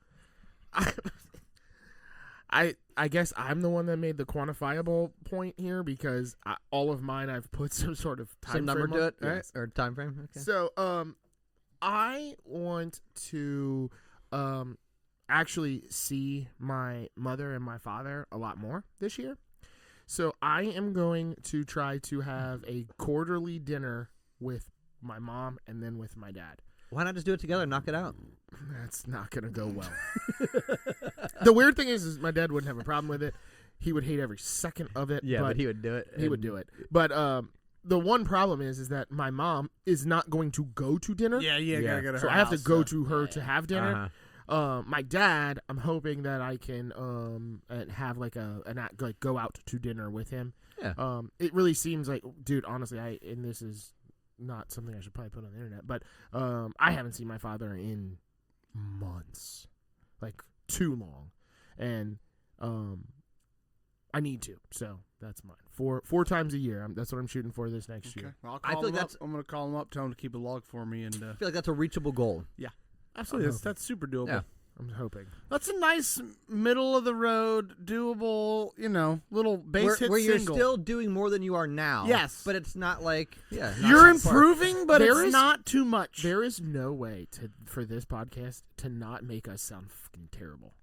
I guess I'm the one that made the quantifiable point here because all of mine I've put some sort of time Some number frame to on. it, right? Yes. Or time frame. Okay. So, I want to actually see my mother and my father a lot more this year. So I am going to try to have a quarterly dinner with my mom and then with my dad. Why not just do it together and knock it out? That's not going to go well. The weird thing is my dad wouldn't have a problem with it. He would hate every second of it. Yeah, but he would do it. He would do it. But the one problem is that my mom is not going to go to dinner. Yeah, Yeah. gotta go to her So I have to house, go so. to her to have dinner. Uh-huh. My dad, I'm hoping that I can and have like like go out to dinner with him. Yeah. It really seems like, dude, honestly, and this is not something I should probably put on the internet, but I haven't seen my father in months, like too long, and I need to. So that's mine. Four times a year. That's what I'm shooting for this next Okay. year. I'll I call feel him like up. I'm gonna call him up, tell him to keep a log for me, and I feel like that's a reachable goal. absolutely, that's super doable. Yeah. I'm hoping. That's a nice middle of the road, doable, little base hit where you're single. still doing more than you are now. Yes. But it's not like not You're that far. improving, but There it's is- not too much. There is no way for this podcast to not make us sound fucking terrible.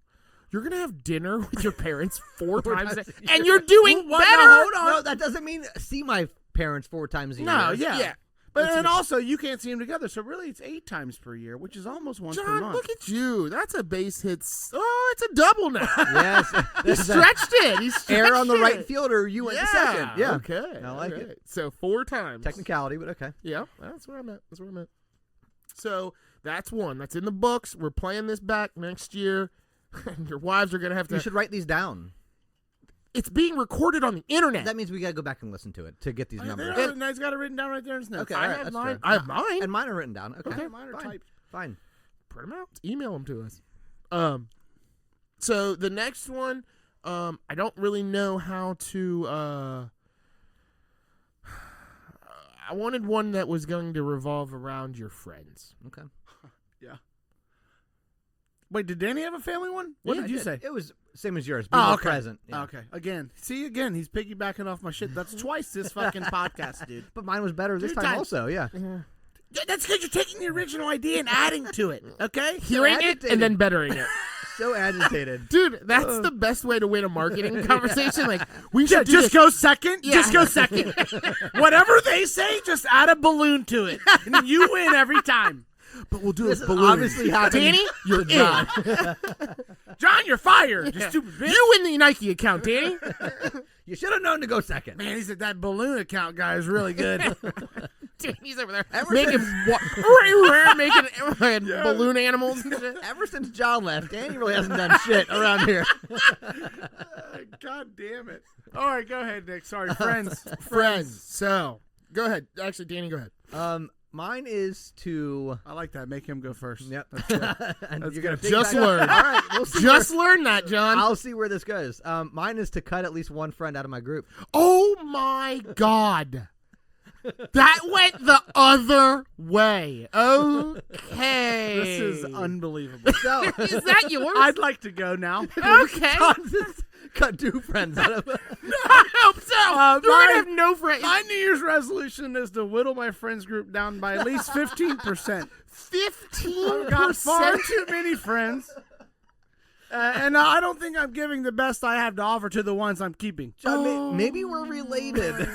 You're gonna have dinner with your parents four times, times a and you're doing What? better. No, hold on. No, that doesn't mean see my parents 4 times a year. No, yeah. Yeah. But and also you can't see them together, so really it's 8 times per year, which is almost once per John, month. look at you. That's a base hit. Oh, it's a double now. Yes. He There's that stretched it. He stretched air on the it. right fielder. You went to second. Yeah. Okay. I like all it. right. So 4 times. Technicality, but okay. Yeah, that's where I'm at. So that's one. That's in the books. We're playing this back next year. And your wives are gonna have You to. should write these down. It's being recorded on the internet. That means we gotta go back and listen to it to get these There numbers. are, he's got it written down right there in his notes. Okay, I all right, have that's mine. fair. I have mine. And mine are written down. Okay, Okay. Mine are fine. typed. Fine. Print them out. Email them to us. So the next one, I don't really know how to. I wanted one that was going to revolve around your friends. Okay. Wait, did Danny have a family one? What Yeah, did you I say? It was same as yours. Be Oh, more okay. present. Yeah. Okay. Again, he's piggybacking off my shit. That's twice this fucking podcast, dude. But mine was better this 2 time times. also. Yeah. That's because you're taking the original idea and adding to it. Okay. Hearing it agitated. and then bettering it. So agitated. Dude, that's the best way to win a marketing conversation. Like, we Yeah, should do just this. go second. Yeah. Just go second. Whatever they say, just add a balloon to it, and then you win every time. But we'll do This it is balloon. obviously happening. Danny, you're in. John. John, you're fired. You Yeah. stupid bitch. You win the Nike account, Danny. You should have known to go second. Man, he said that balloon account guy is really good. Danny's over there Ever making making balloon animals and shit. Ever since John left, Danny really hasn't done shit around here. God damn it. All right, go ahead, Nick. Sorry, friends. Friends. So, go ahead. Actually, Danny, go ahead. Mine is to. I like that. Make him go first. Yep. And That's you're gonna good. Just piggyback- learn. All right, we'll see. Just learn that, John. I'll see where this goes. Mine is to cut at least one friend out of my group. Oh my God. That went the other way. Okay. This is unbelievable. So, Is that yours? I'd like to go now. Okay. John just cut 2 friends out of it. I hope so. You're my- gonna have no friends. My New Year's resolution is to whittle my friends group down by at least 15%. 15%. I've got far too many friends. And I don't think I'm giving the best I have to offer to the ones I'm keeping. John, maybe we're related.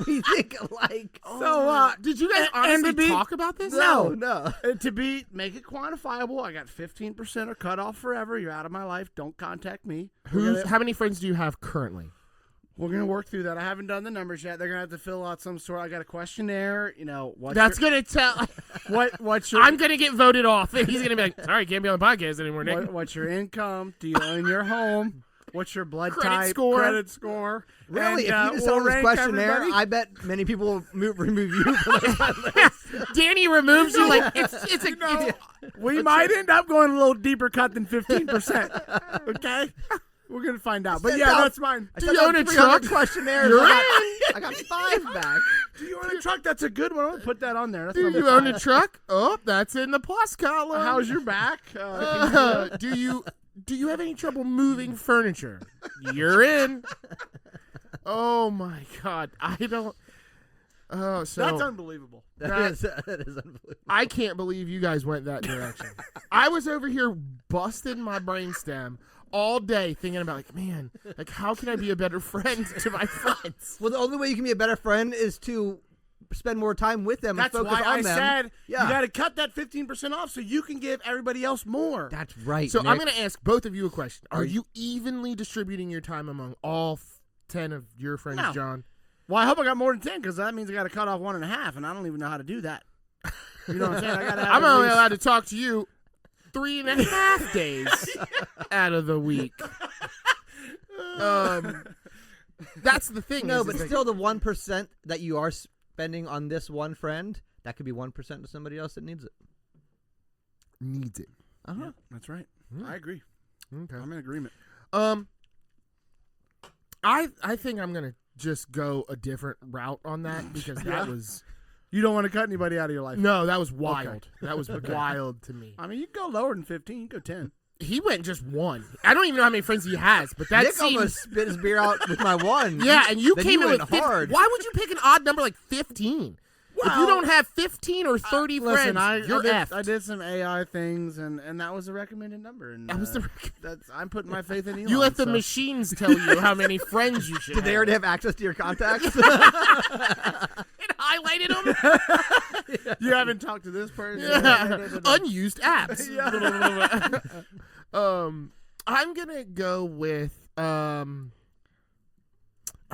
We think alike. So, Did you guys and honestly to be- talk about this? No. make it quantifiable, I got 15% are cut off forever. You're out of my life. Don't contact me. How many friends do you have currently? We're gonna work through that. I haven't done the numbers yet. They're gonna have to fill out some sort. I got a questionnaire. That's gonna tell. What's your I'm gonna get voted off, and he's gonna be like, "Sorry, can't be on the podcast anymore, Nick." what's your income? Do you own your home? What's your blood Credit type? score. Credit score. Really, And, if you just we'll on this rank questionnaire, everybody. I bet many people will remove you from the list. Danny removes you like it's a. We might end up going a little deeper cut than 15%. Okay, we're gonna find out. But sent yeah, out- that's mine. I Do sent you out own a 300 truck? questionnaires. You're I got 5 back. Do you own a truck? That's a good one. I'm gonna put that on there. That's Do number you own a 5. truck? Oh, that's in the plus column. How's your back? Do you have any trouble moving furniture? You're in. Oh my God, I don't. Oh, so That's unbelievable. That is unbelievable. I can't believe you guys went that direction. I was over here busting my brainstem all day thinking about like, man, like how can I be a better friend to my friends? Well, the only way you can be a better friend is to spend more time with them That's and focus why on I them. said Yeah. you got to cut that 15% off so you can give everybody else more. That's right. So I'm Nick. going to ask both of you a question. Are you evenly distributing your time among all 10 of your friends, No. John? Well, I hope I got more than 10 because that means I got to cut off 1.5, and I don't even know how to do that. You know what I'm saying? I got to. I'm only allowed to talk to you 3.5 days out of the week. That's the thing. No, is but like- still, the 1% that you are spending on this one friend, that could be 1% to somebody else that needs it. needs it. Uh-huh. Yeah, that's right. I agree. Okay. I'm in agreement. I think I'm gonna just go a different route on that because that was You don't want to cut anybody out of your life. no, that was wild. That was wild to me. I mean, you can go lower than 15. You can go 10. He went just one. I don't even know how many friends he has, but that Nick seems almost spit his beer out with my one. yeah. And you Then came you in went with 50. hard. Why would you pick an odd number like 15? If you don't have 15 or 30 Listen, friends, you're I effed. did some AI things, and that was the recommended number. And That was the I'm putting my faith in Elon. you let the so. machines tell you how many friends you should Did they have. already have access to your contacts? It highlighted them. You haven't talked to this person. Yeah. Unused apps. I'm gonna go with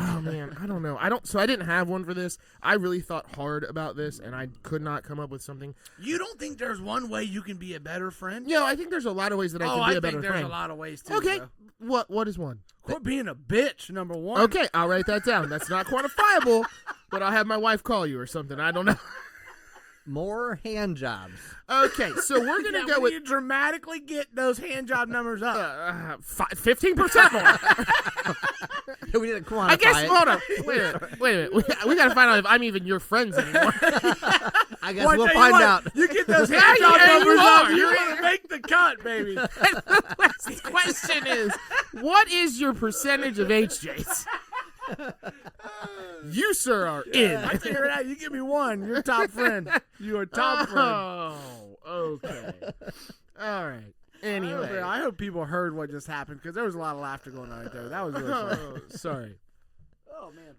oh man, I don't know. I didn't have one for this. I really thought hard about this and I could not come up with something. You don't think there's one way you can be a better friend? Yeah, I think there's a lot of ways that I can be a better think there's friend. a lot of ways too. Okay. bro. What is one? Quit being a bitch. Number one. Okay, I'll write that down. That's not quantifiable, but I'll have my wife call you or something. I don't know. More hand jobs. Okay, so we're gonna go with you dramatically get those hand job numbers up. 15% more. We didn't quantify I guess. it. Hold on. Wait a minute. We gotta find out if I'm even your friends anymore. I guess Well, I we'll tell you find what, out. You get those Yeah, hand job yeah, you numbers up. are. You're gonna make the cut, baby. The last question is, what is your percentage of HJs? You, sir, are in. I figured it out. You give me one. You're top friend. You are top friend. Oh, okay. All right. Anyway. I hope people heard what just happened because there was a lot of laughter going on right there. That was really funny. Oh, sorry. Oh man.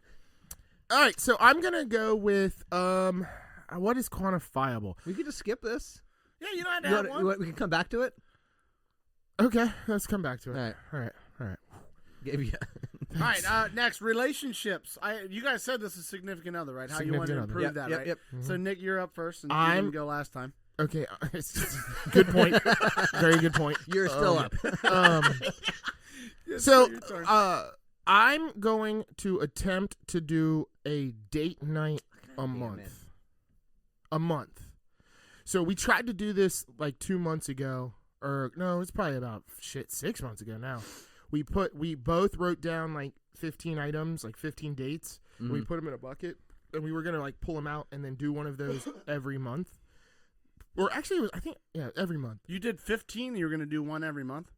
All right, so I'm gonna go with what is quantifiable? We could just skip this. Yeah, you don't have to You have want- one. you want- we can come back to it. Okay, let's come back to it. All right. All right. Give you. All right, next, relationships. You guys said this is significant other, right? How you want to Significant other. improve Yep, that, yep, right? yep. So Nick, you're up first, and you I'm- didn't go last time. Okay, it's just, good point. Very good point. You're still up. So, your turn. I'm going to attempt to do a date night a month. man. A month. So we tried to do this like 2 months ago, or no, it's probably about 6 months ago now. We both wrote down like 15 items, like 15 dates. And we put them in a bucket, and we were gonna like pull them out and then do one of those every month. Or actually, it was every month. You did 15. You were going to do one every month.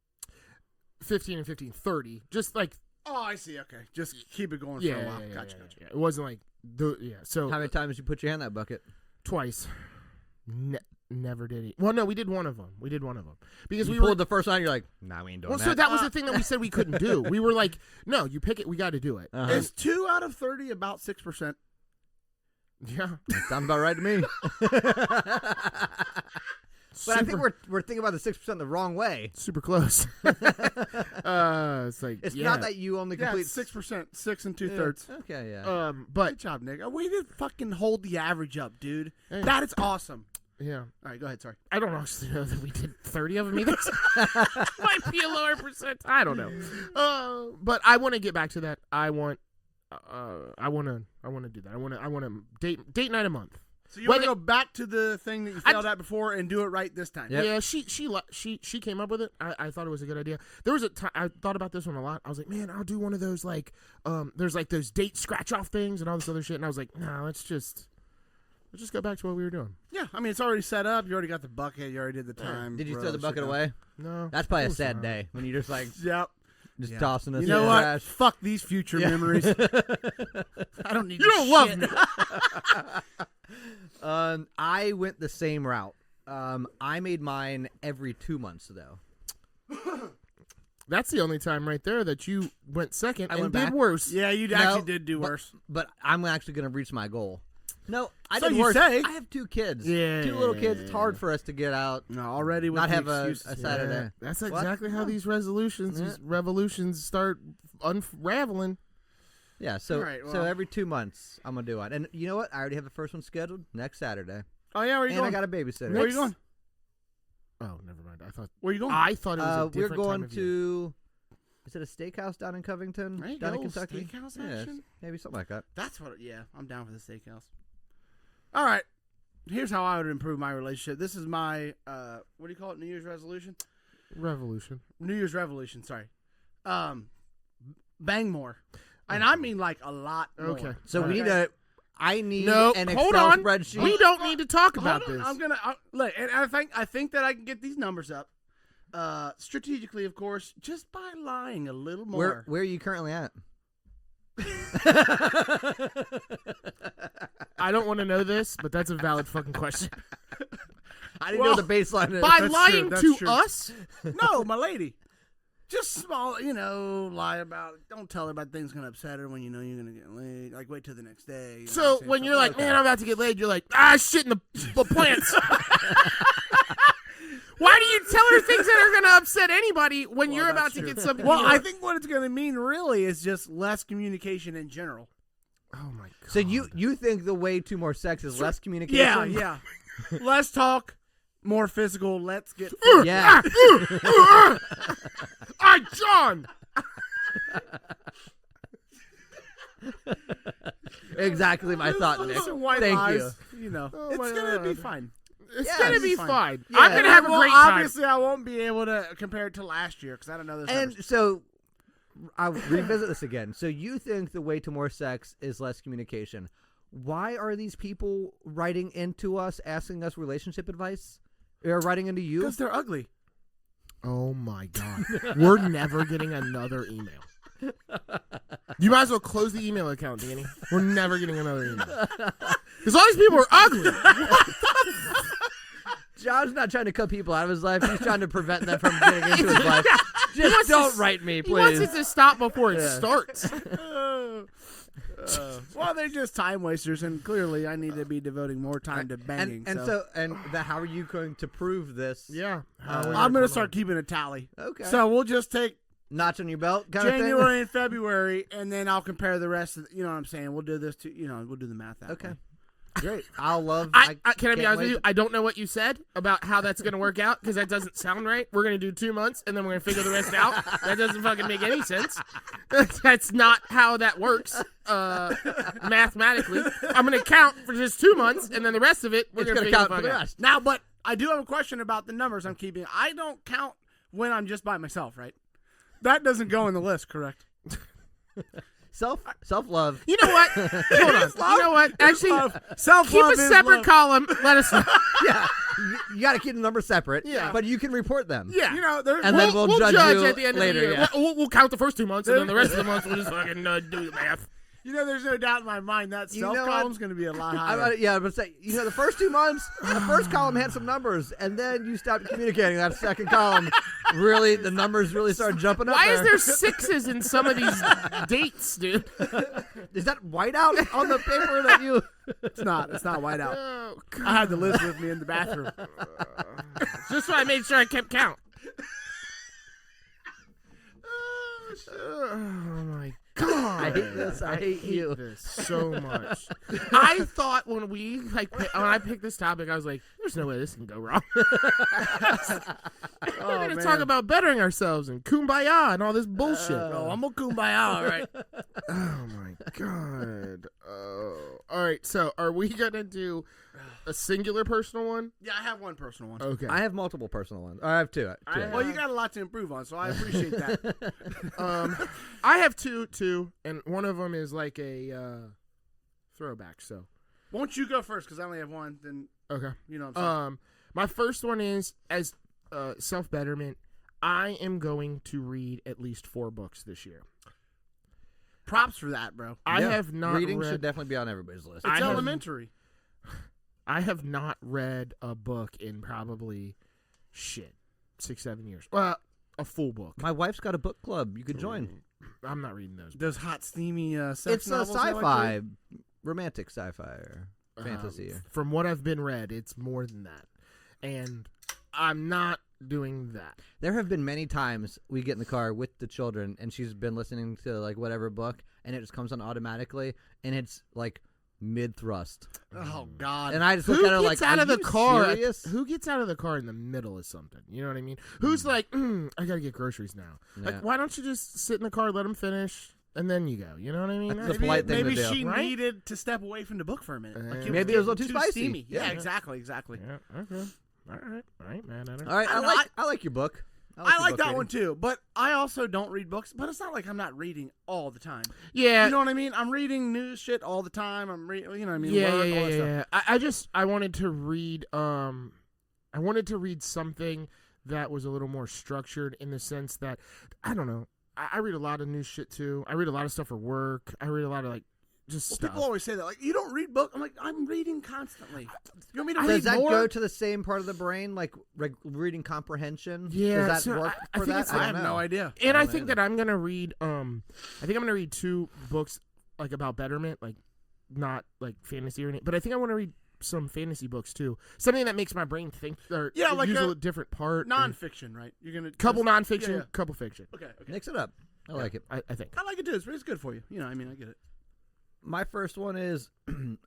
15 and 15, 30. Just like Oh, I see. Okay, just keep it going yeah, for a while. yeah, Gotcha. yeah. It wasn't like So How many times you put your hand in that bucket? twice. Never did it. Well, no, we did one of them. Because You we pulled were. the first one. You're like, nah, we ain't doing Well, that. so that was the thing that we said we couldn't do. We were like, no, you pick it. We got to do it. Uh-huh. Is 2 out of 30 about 6%? Yeah. That sounds about right to me. But I think we're thinking about the 6% the wrong way. super close. It's like It's yeah. not that you only Yeah, complete 6%, 6 and 2/3. Yeah. Okay, yeah. But Good job, Nick. We did fucking hold the average up, dude. Hey. That is awesome. yeah. All right, go ahead. Sorry. I don't actually know that we did 30 of them either. Might be a lower percent. I don't know. But I want to get back to that. I want to do that. I want to date night a month. So you want to Whether- go back to the thing that you failed at before and do it right this time? Yep. Yeah, she came up with it. I thought it was a good idea. There was a time I thought about this one a lot. I was like, man, I'll do one of those like there's like those date scratch off things and all this other shit. And I was like, nah, let's just go back to what we were doing. Yeah, I mean, it's already set up. You already got the bucket. You already did the time. Did you row throw the shit bucket down. away? No, That's probably of a course sad not. day when you're just like Yep. just Yeah. tossing this You know in the what? trash. Fuck these future Yeah. memories. I don't need You don't love me. I went the same route. I made mine every 2 months though. That's the only time right there that you went second I and went did back. worse. Yeah, you No, actually did do but- worse. But I'm actually going to reach my goal. No, I So did you worse. say. I have 2 kids. Yeah. 2 little kids. It's hard for us to get out. No, already with Not the have a excuses. Saturday. Yeah, that's What? exactly how Yeah. these resolutions, Yeah. these revolutions start unraveling. Yeah, so All right, so well- every 2 months I'm gonna do it. And you know what? I already have the first one scheduled next Saturday. Oh yeah, where you And I going? got a babysitter. Where you going? Oh, never mind. Where you going? I thought it was a We're different time going of year. to. Is it a steakhouse down in Covington? There you down go, in Kentucky. steakhouse Yeah, action? maybe something like that. That's what. Yeah, I'm down for the steakhouse. All right. Here's how I would improve my relationship. This is my what do you call it? New Year's resolution. revolution. New Year's revolution. Sorry. Bang more, and I mean like a lot. More. Okay. So we need a. I need No, an hold Excel on. spreadsheet. We don't need to talk Hold about on, this. I'm gonna look, and I think that I can get these numbers up, strategically, of course, just by lying a little more. Where are you currently at? I don't want to know this, but that's a valid fucking question. I didn't Well, know the baseline. By That's lying true, to that's true. us, No, my lady. Just small, lie about it. Don't tell her about things gonna upset her when you know you're gonna get laid. Like, wait till the next day. You know what I'm so saying? when you're Something like, man, I'm about to get laid, you're like, shit in the plants. Why do you tell her things that are gonna upset anybody when Well, you're that's about to true. get something? Well, I you- think what it's gonna mean really is just less communication in general. Oh my god. So you think the way to more sex is less communication? Yeah. Less talk, more physical. Let's get. Yeah. John. Exactly my thought, Nick. Some white Thank lies, you. Oh it's my gonna be God. fine. It's Yeah, gonna it's be fine. fine. Yeah. I'm gonna have a Well, great time. obviously, I won't be able to compare it to last year because I don't know this. And so I'll revisit this again. So you think the way to more sex is less communication. Why are these people writing into us, asking us relationship advice? Or writing into you? because they're ugly. Oh my god. We're never getting another email. You might as well close the email account, Danny. We're never getting another email. Because all these people are ugly. John's not trying to cut people out of his life. He's trying to prevent them from getting into his life. Just wants don't to- write me, He wants please. it to stop before it starts. Well, they're just time wasters, and clearly, I need to be devoting more time to banging. How are you going to prove this? Yeah. I'm gonna start keeping a tally. Okay. So we'll just take Notch on your belt, kind of January and February, and then I'll compare the rest of. You know what I'm saying? We'll do this to. We'll do the math that thing. Okay. way. Great. I'll love. can I be can't honest with wait you? to- I don't know what you said about how that's going to work out because that doesn't sound right. We're going to do 2 months and then we're going to figure the rest out. That doesn't fucking make any sense. That's not how that works mathematically. I'm going to count for just 2 months and then the rest of it we're It's going to gonna figure count for the the fuck out. rest. Now, but I do have a question about the numbers I'm keeping. I don't count when I'm just by myself, right? That doesn't go in the list, correct? Self love. You know what? Hold on. You know what? Actually, Self-love keep a is separate love. column. Let us know. Yeah, you got to keep the numbers separate. Yeah. but you can report them. Yeah. You know, there's And then we'll judge you at the end later, of the year. yeah. We'll count the first 2 months, and then the rest of the months we'll just fucking do the math. you know, there's no doubt in my mind that You self know what? column's going to be a lot higher. Yeah, but say the first 2 months, the first column had some numbers, and then you stopped communicating. That second column, really, the numbers really started jumping up. Why is there 6s in some of these dates, dude? Is that whiteout on the paper that you? It's not whiteout. Oh, God. I had the list with me in the bathroom. Just so I made sure I kept count. Oh my God! I hate this. I hate you. This so much. I thought when I picked this topic, I was like, "There's no way this can go wrong." We're gonna talk about bettering ourselves and kumbaya and all this bullshit. I'm a kumbaya, all right. Oh my God! All right. So, are we gonna do a singular personal one? Yeah, I have one personal one. Okay. I have multiple personal ones. I have two. Well, you got a lot to improve on, so I appreciate that. I have two, and one of them is like a throwback. So, Won't you go first? Because I only have one. Then okay. you know what I'm saying. My first one is as self betterment. I am going to read at least 4 books this year. Props for that, bro. I have not Reading read. should definitely be on everybody's list. It's I have- elementary. I have not read a book in probably 6-7 years. Well, a full book. My wife's got a book club. You could join. I'm not reading those. Those hot, steamy sex It's a novels. I like sci-fi, to romantic sci-fi or fantasy. From what I've been read, it's more than that, and I'm not doing that. There have been many times we get in the car with the children, and she's been listening to like whatever book, and it just comes on automatically, and it's like mid-thrust, Oh God. and I just look Who at her gets like, out "Are of the you car? serious?" Who gets out of the car in the middle of something? You know what I mean? Who's like, I gotta get groceries now. Yeah. Like, why don't you just sit in the car, let them finish, and then you go? You know what I mean? That's the polite thing maybe to do. she Right? needed to step away from the book for a minute. Like, Maybe it was a little too spicy. steamy. Yeah, Yeah. exactly. Yeah. Okay. All right, man. All right, I like your book. I your like book that reading. one too, but I also don't read books. But it's not like I'm not reading all the time. Yeah. You know what I mean? I'm reading news shit all the time. I'm reading, you know what I mean? Yeah, Work, yeah, all that yeah, stuff. I wanted to read I wanted to read something that was a little more structured in the sense that I don't know. I read a lot of news shit too. I read a lot of stuff for work. I read a lot of like just Well, stuff. people always say that, like, you don't read books. I'm like, I'm reading constantly. You want me to Does read that more? go to the same part of the brain, like reading comprehension? Yeah, Does that so work I for think that? it's I I have don't no know. idea. And I don't think either. that I'm gonna read I think I'm gonna read 2 books like about betterment, like not like fantasy or anything. But I think I want to read some fantasy books too. Something that makes my brain think or Yeah, like use a a different part. Nonfiction, right? You're gonna couple just- nonfiction, yeah, yeah. couple fiction. Okay. Mix it up. I like it. I think. I like it too. It's good for you. You know, I mean, I get it. My first one is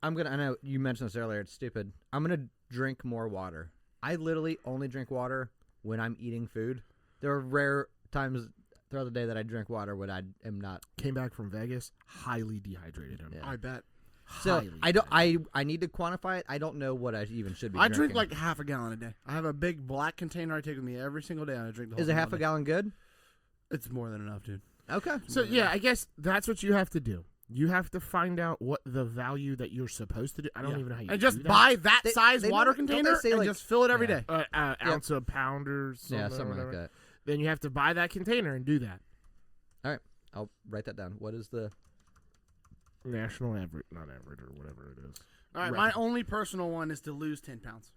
I know you mentioned this earlier. It's stupid. I'm gonna drink more water. I literally only drink water when I'm eating food. There are rare times throughout the day that I drink water when I am not. Came back from Vegas, highly dehydrated. Yeah. I bet. So Highly I don't. dehydrated. I need to quantify it. I don't know what I even should be. I drink drinking. like half a gallon a day. I have a big black container I take with me every single day, and I drink the whole Is a thing half all a day. gallon good? It's more than enough, dude. Okay. So yeah, I guess that's what you have to do. You have to find out what the value that you're supposed to do. I don't Yeah. even know how you And just do that. buy that They- size they water don't- don't they container say, and like- just fill it every Yeah. day. Ounce of pound or something. Yeah, or something like whatever. that. Then you have to buy that container and do that. I'll write that down. What is the? National average, not average or whatever it is. All right, Right. my only personal one is to lose 10 pounds.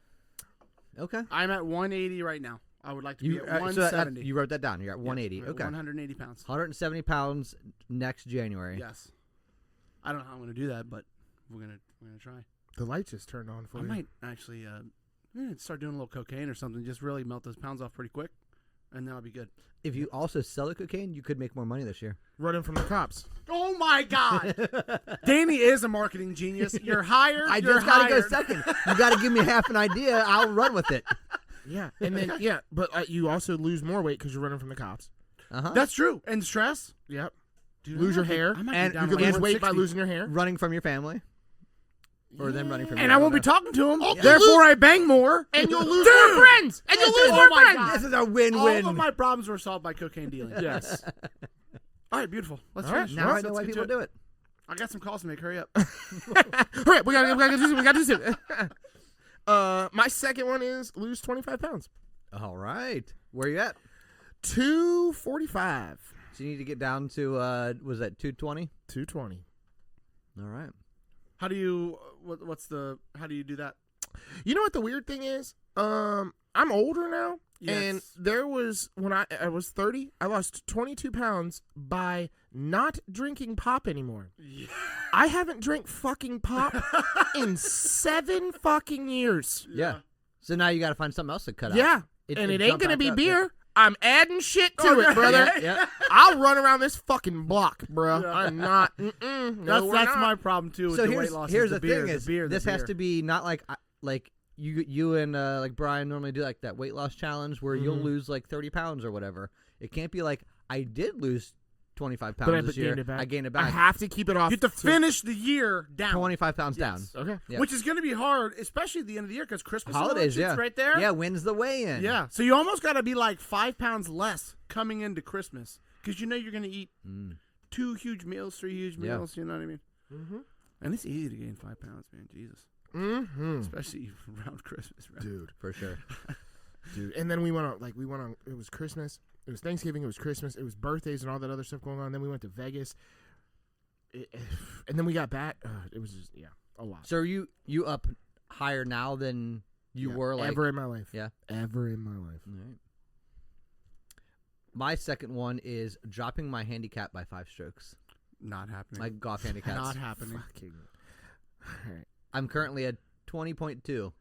Okay. I'm at 180 right now. I would like to be You at so that- 170. you wrote that down. You're at 180. I'm at Okay. 180 pounds. 170 pounds next January. Yes. I don't know how I'm going to do that, but we're gonna try. The light just turned on for I you. might actually start doing a little cocaine or something. Just really melt those pounds off pretty quick, and then I'll be good. If you also sell the cocaine, you could make more money this year. Running from the cops. Oh my God! Danny is a marketing genius. You're hired. I you're just gotta hired. go second. You gotta give me half an idea. I'll run with it. Yeah, and then but you also lose more weight because you're running from the cops. Uh-huh. That's true. And stress. Yep. Dude, Lose I your might be- hair. I might be And down You to can like lose weight by 160. losing your hair. Running from your family, or them running from you. And I won't be talking to him. Oh, Therefore, I bang more. And you'll lose more friends. And you'll lose Oh more my friends. God. This is a All win-win. of my problems were solved by cocaine dealing. Yes. All right, beautiful. Let's All right, finish. Now I Let's know why get to people do it. I got some calls to make. Hurry up. All right, we got to do this. My second one is lose 25 pounds. All right. Where you at? 245. So you need to get down to, was that 220? 220. All right. How do you? How do you do that? You know what the weird thing is? I'm older now, and Yes. there was when I was 30, I lost 22 pounds by not drinking pop anymore. Yeah. I haven't drank fucking pop in 7 fucking years. Yeah. So now you got to find something else to cut out. Yeah, and it ain't jump gonna back be up, beer. I'm adding shit to Oh, it, yeah. brother. Yeah. Yeah. I'll run around this fucking block, bro. Yeah. I'm not. No, That's we're that's not. my problem too with So the here's weight loss. here's is the beer, thing is the beer, this the has beer. to be not like you and like Brian normally do like that weight loss challenge where you'll lose like 30 pounds or whatever. It can't be like I did lose 25 But I pounds this year. gained it back. I gained it I back. have to keep it off. You have to finish the year down. 25 pounds Yes. Okay. Yeah. Which is going to be hard, especially at the end of the year because Christmas and all that Holidays, shit's yeah. right there. down. Yeah, when's the weigh-in? Yeah. So you almost got to be like 5 pounds less coming into Christmas because you know you're going to eat 2 huge meals, 3 huge Yeah. meals. You know what I mean? Mm-hmm. And it's easy to gain 5 pounds, man. Jesus. Mm-hmm. Especially around Christmas, right? Dude. For sure. Dude, and then we went on. It was Christmas. It was Thanksgiving. It was Christmas. It was birthdays and all that other stuff going on. Then we went to Vegas, and then we got back. It was just a lot. So are you up higher now than you Yeah, were like ever in my life. Yeah. Ever in my life. All right. My second one is dropping my handicap by 5 strokes. Not happening. My golf handicaps. Not happening. Fucking. All right. I'm currently at 20.2.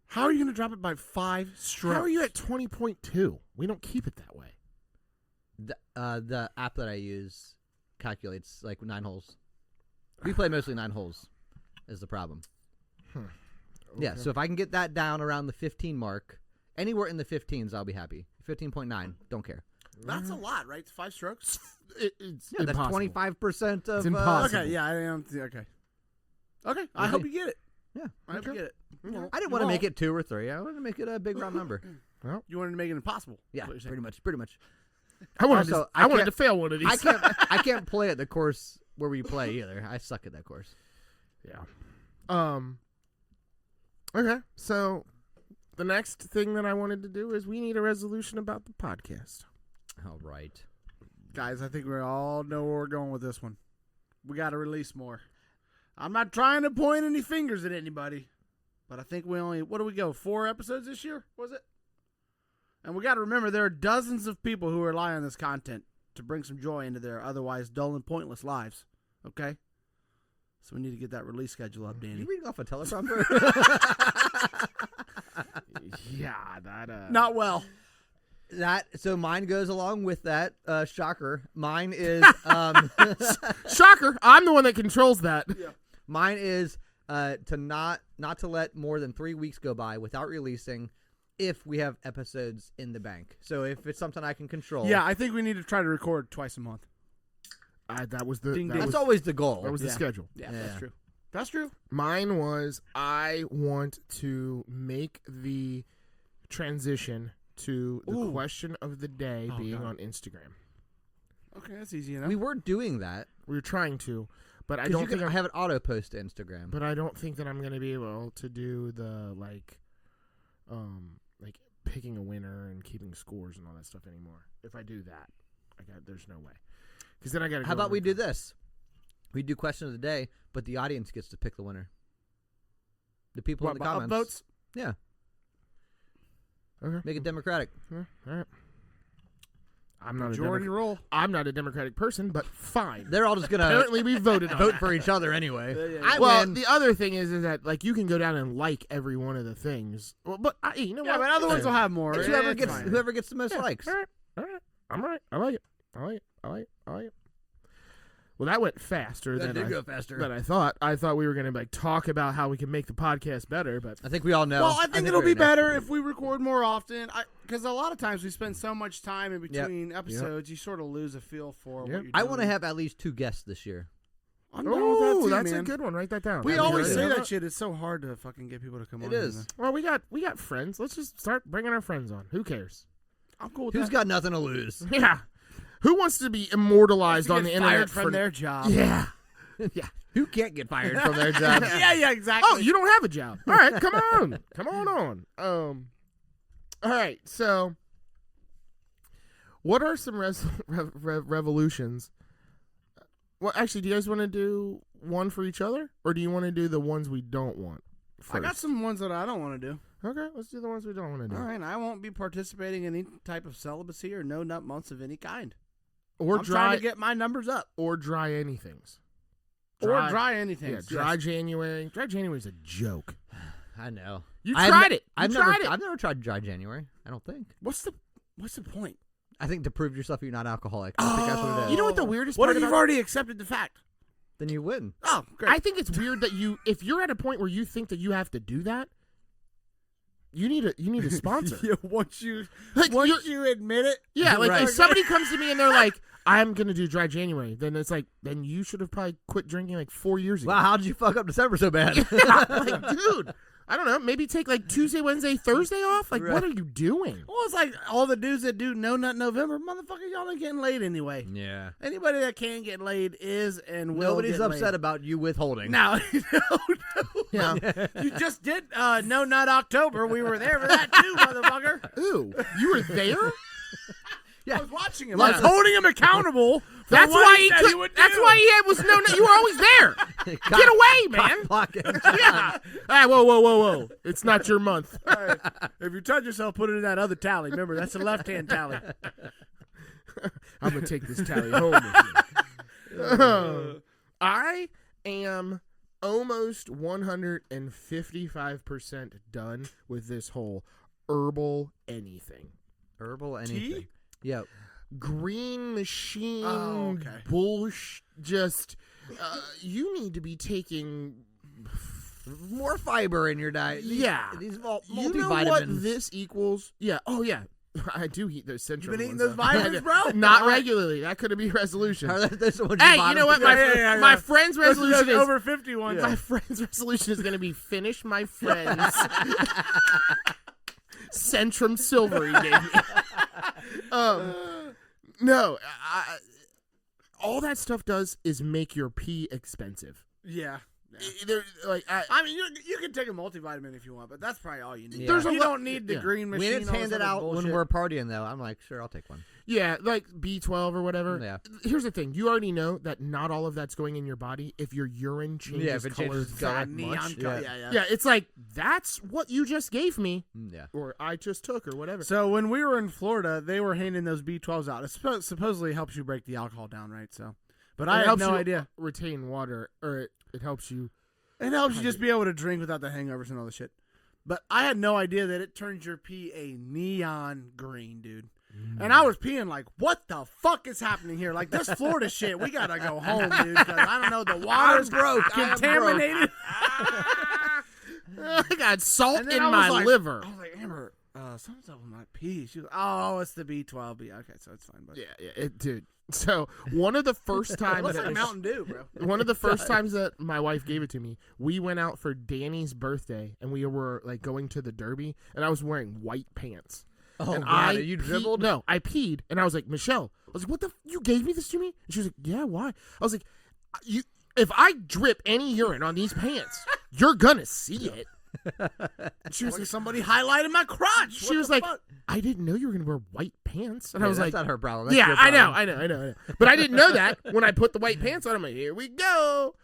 How are you going to drop it by 5 strokes? How are you at 20.2? We don't keep it that way. The app that I use calculates like 9 holes. We play mostly 9 holes is the problem. Yeah, Okay. so if I can get that down around the 15 mark, anywhere in the 15s, I'll be happy. 15.9, don't care. That's a lot, right? 5 strokes? It's Yeah, that's impossible. 25% of. It's impossible. Okay, yeah, I am. Okay. Okay, I hope you get it. Yeah. I hope you get it. Okay. I didn't want to make it 2 or 3. I wanted to make it a big round number. You wanted to make it impossible. Yeah, That's what you're saying. pretty much. I wanted, Also, to, I wanted can't- to fail one of these. I can't play at the course where we play either. I suck at that course. Yeah. Okay, so the next thing that I wanted to do is we need a resolution about the podcast. All right. Guys, I think we all know where we're going with this one. We got to release more. I'm not trying to point any fingers at anybody, but I think we only, what do we go, 4 episodes this year, was it? And we got to remember there are dozens of people who rely on this content to bring some joy into their otherwise dull and pointless lives, okay? So we need to get that release schedule up, You Danny. reading off a teleprompter? Yeah, that. Not well. So mine goes along with that. Shocker. Mine is Shocker! I'm the one that controls that. mine is to not to let more than 3 weeks go by without releasing if we have episodes in the bank. So if it's something I can control. Yeah, I think we need to try to record twice a month. That was the. Ding, that ding. that's was, always the goal. that was the Yeah. schedule. Yeah, Yeah. that's true. That's true. Mine was I want to make the transition to the Ooh. question of the day Oh, being God. on Instagram. Okay, that's easy enough. We were doing that. We were trying to, but I 'Cause don't you think can I'm, have it auto post to Instagram. But I don't think that I'm gonna be able to do the like picking a winner and keeping scores and all that stuff anymore. If I do that, there's no way. Because then I got to. How about we do this? We do question of the day, but the audience gets to pick the winner. The people in the comments. Upvotes? Yeah, Okay. make it democratic. Yeah, all right. I'm not Majority rule. I'm not a Democratic person, but fine. They're all just gonna Apparently, we voted on vote that. for each other anyway. Yeah. I Well, win. the other thing is that like you can go down and like every one of the things. Well, but you know Yeah, what? but other ones will have more. It's Yeah, whoever fine. gets the most Yeah, likes. All right. I'm right. I like it. I like it. Well, that went faster That than did I, go faster. than I thought. I thought we were going to talk about how we can make the podcast better, but I think we all know. Well, I think it'll we be already know. better if we record more often. Because a lot of times we spend so much time in between episodes, you sort of lose a feel for what Yep. you're I doing. want to have at least 2 guests this year. I'm down with that oh, too, that's man. a good one. Write that down. We That'd be always great. say Yeah. that shit. It's so hard to fucking get people to come on. It is. Well, we got friends. Let's just start bringing our friends on. Who cares? I'm cool with Who's that. got nothing to lose? Yeah. Who wants to be immortalized on the Get internet fired from their job. Yeah. Who can't get fired from their job? yeah, exactly. Oh, you don't have a job. All right, come on. Come on. All right, so what are some revolutions? Well, actually, do you guys want to do one for each other, or do you want to do the ones we don't want first? I got some ones that I don't want to do. Okay, let's do the ones we don't want to do. All right, I won't be participating in any type of celibacy or no nut months of any kind. Or I'm dry, trying to get my numbers up. or dry anythings. Or dry anything. Yeah, dry January. Dry January is a joke. I know. You tried it. I've tried it. I've never tried dry January. I don't think. What's the point? I think to prove yourself you're not alcoholic. I think that's what it is. You know what the weirdest What part if you've about already accepted the fact? Then you win. Oh, great. I think it's weird that if you're at a point where you think that you have to do that, you need a sponsor. Yeah, once you admit it. Yeah, like Right. if somebody comes to me and they're like, I'm gonna do dry January, then it's like, then you should have probably quit drinking like 4 years ago. Wow, how did you fuck up December so bad? Like, dude, I don't know, maybe take like Tuesday, Wednesday, Thursday off? Like, Right. what are you doing? Well, it's like all the dudes that do No Nut November, motherfucker, y'all ain't getting laid anyway. Yeah. Anybody that can get laid is and will Nobody's get upset laid. about you withholding. No, no. Yeah. You just did No Nut October. We were there for that too, motherfucker. Ooh, you were there? I was watching him. Yeah. I was holding him accountable. for That's what why he he said could, he would that's do. why he had was no. You were always there. Get away, man. Pocket. Yeah. Ah, whoa. It's not your month. All right. If you touch yourself, put it in that other tally. Remember, that's the left-hand tally. I'm gonna take this tally home with me. I am almost 155% done with this whole herbal anything. Herbal anything. Tea? Yeah. Green machine Oh, okay. bullshit. Just you need to be taking. More fiber in your diet. Yeah. These You know multivitamins. what this equals? Yeah. Oh yeah. I do eat those Centrum. You been eating ones, those though. vitamins, bro? Not regularly. That could be resolution. Those the ones Hey, bought you know them what? for- My friend's Those are resolution those is over 50 ones. my friend's resolution is going to be finish my friend's Centrum Silver he gave me. No, all that stuff does is make your pee expensive. Yeah. I mean, you can take a multivitamin if you want, but that's probably all you need. Yeah. There's a you lot- don't need the yeah. green machine. When it's all this handed other out bullshit. when we're partying, though, I'm like, sure, I'll take one. yeah, like B12 or whatever. Yeah. Here's the thing: you already know that not all of that's going in your body. If your urine changes Yeah, if it color changes color, that neon much, color. Yeah. yeah, it's like that's what you just gave me, Yeah. or I just took, or whatever. So when we were in Florida, they were handing those B12s out. It supposedly helps you break the alcohol down, right? So, but I It had helps no you idea. retain water, or it helps you. It helps you just be able to drink without the hangovers and all the shit. But I had no idea that it turns your pee a neon green, dude. And I was peeing like, what the fuck is happening here? Like, this Florida shit, we gotta go home, dude. Because I don't know, the water's contaminated. I got salt And then in I was my like- liver. I was like, Amber, something's up with my pee. She was, oh, it's the B12. Okay, so it's fine. But Yeah, dude. So one of the first it times, looks like Mountain Dew, bro. one of the first times that my wife gave it to me, we went out for Danny's birthday, and we were like going to the Derby, and I was wearing white pants. Oh, and God, you dribbled? No, I peed, and I was like, Michelle, I was like, what the? You gave me this to me? And she was like, yeah, why? I was like, if I drip any urine on these pants, you're gonna see it. And she was Like like, somebody highlighted my crotch. she was like, I didn't know you were gonna wear white pants, and I was that's like, not her problem. That's yeah, your I know, problem. I know. But I didn't know that when I put the white pants on. I'm like, here we go.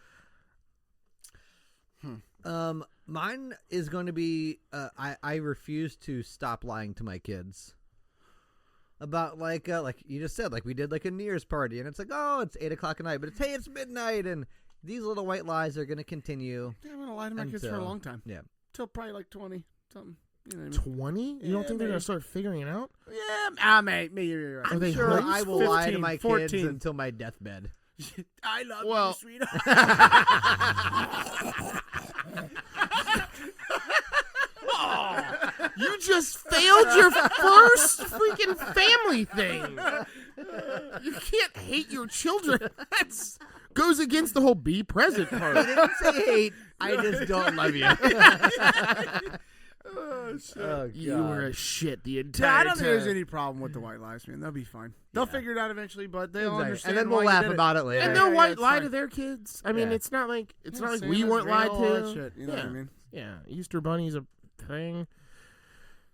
Mine is going to be I refuse to stop lying to my kids about like you just said, like we did like a New Year's party, and it's like, oh, it's 8 o'clock at night, but it's midnight, and these little white lies are going to continue. Yeah, I'm gonna lie to my kids for a until- long time. Yeah. Till probably like 20 something. You know what I mean? 20? You don't Yeah, think they're gonna maybe. start figuring it out? Yeah, maybe you're right. Are they Sure, hoes? I will lie to 15, my 14. kids until my deathbed. I love Well- you, sweetheart. You just failed your first freaking family thing. You can't hate your children. That goes against the whole be present part. I didn't say hate. I just don't love you. Oh Oh, You were a shit the entire Yeah, I time. don't think there's any problem with the white lies, man. They'll be fine. They'll figure it out eventually, but they'll Exactly. understand. And then we'll why you laugh did it. about it later. And Yeah, they'll yeah, white it's lie fine. to their kids. I mean, Yeah. it's not like we Santa's weren't lied real, all that to. shit, you know what I mean? Yeah, Easter Bunny's a thing.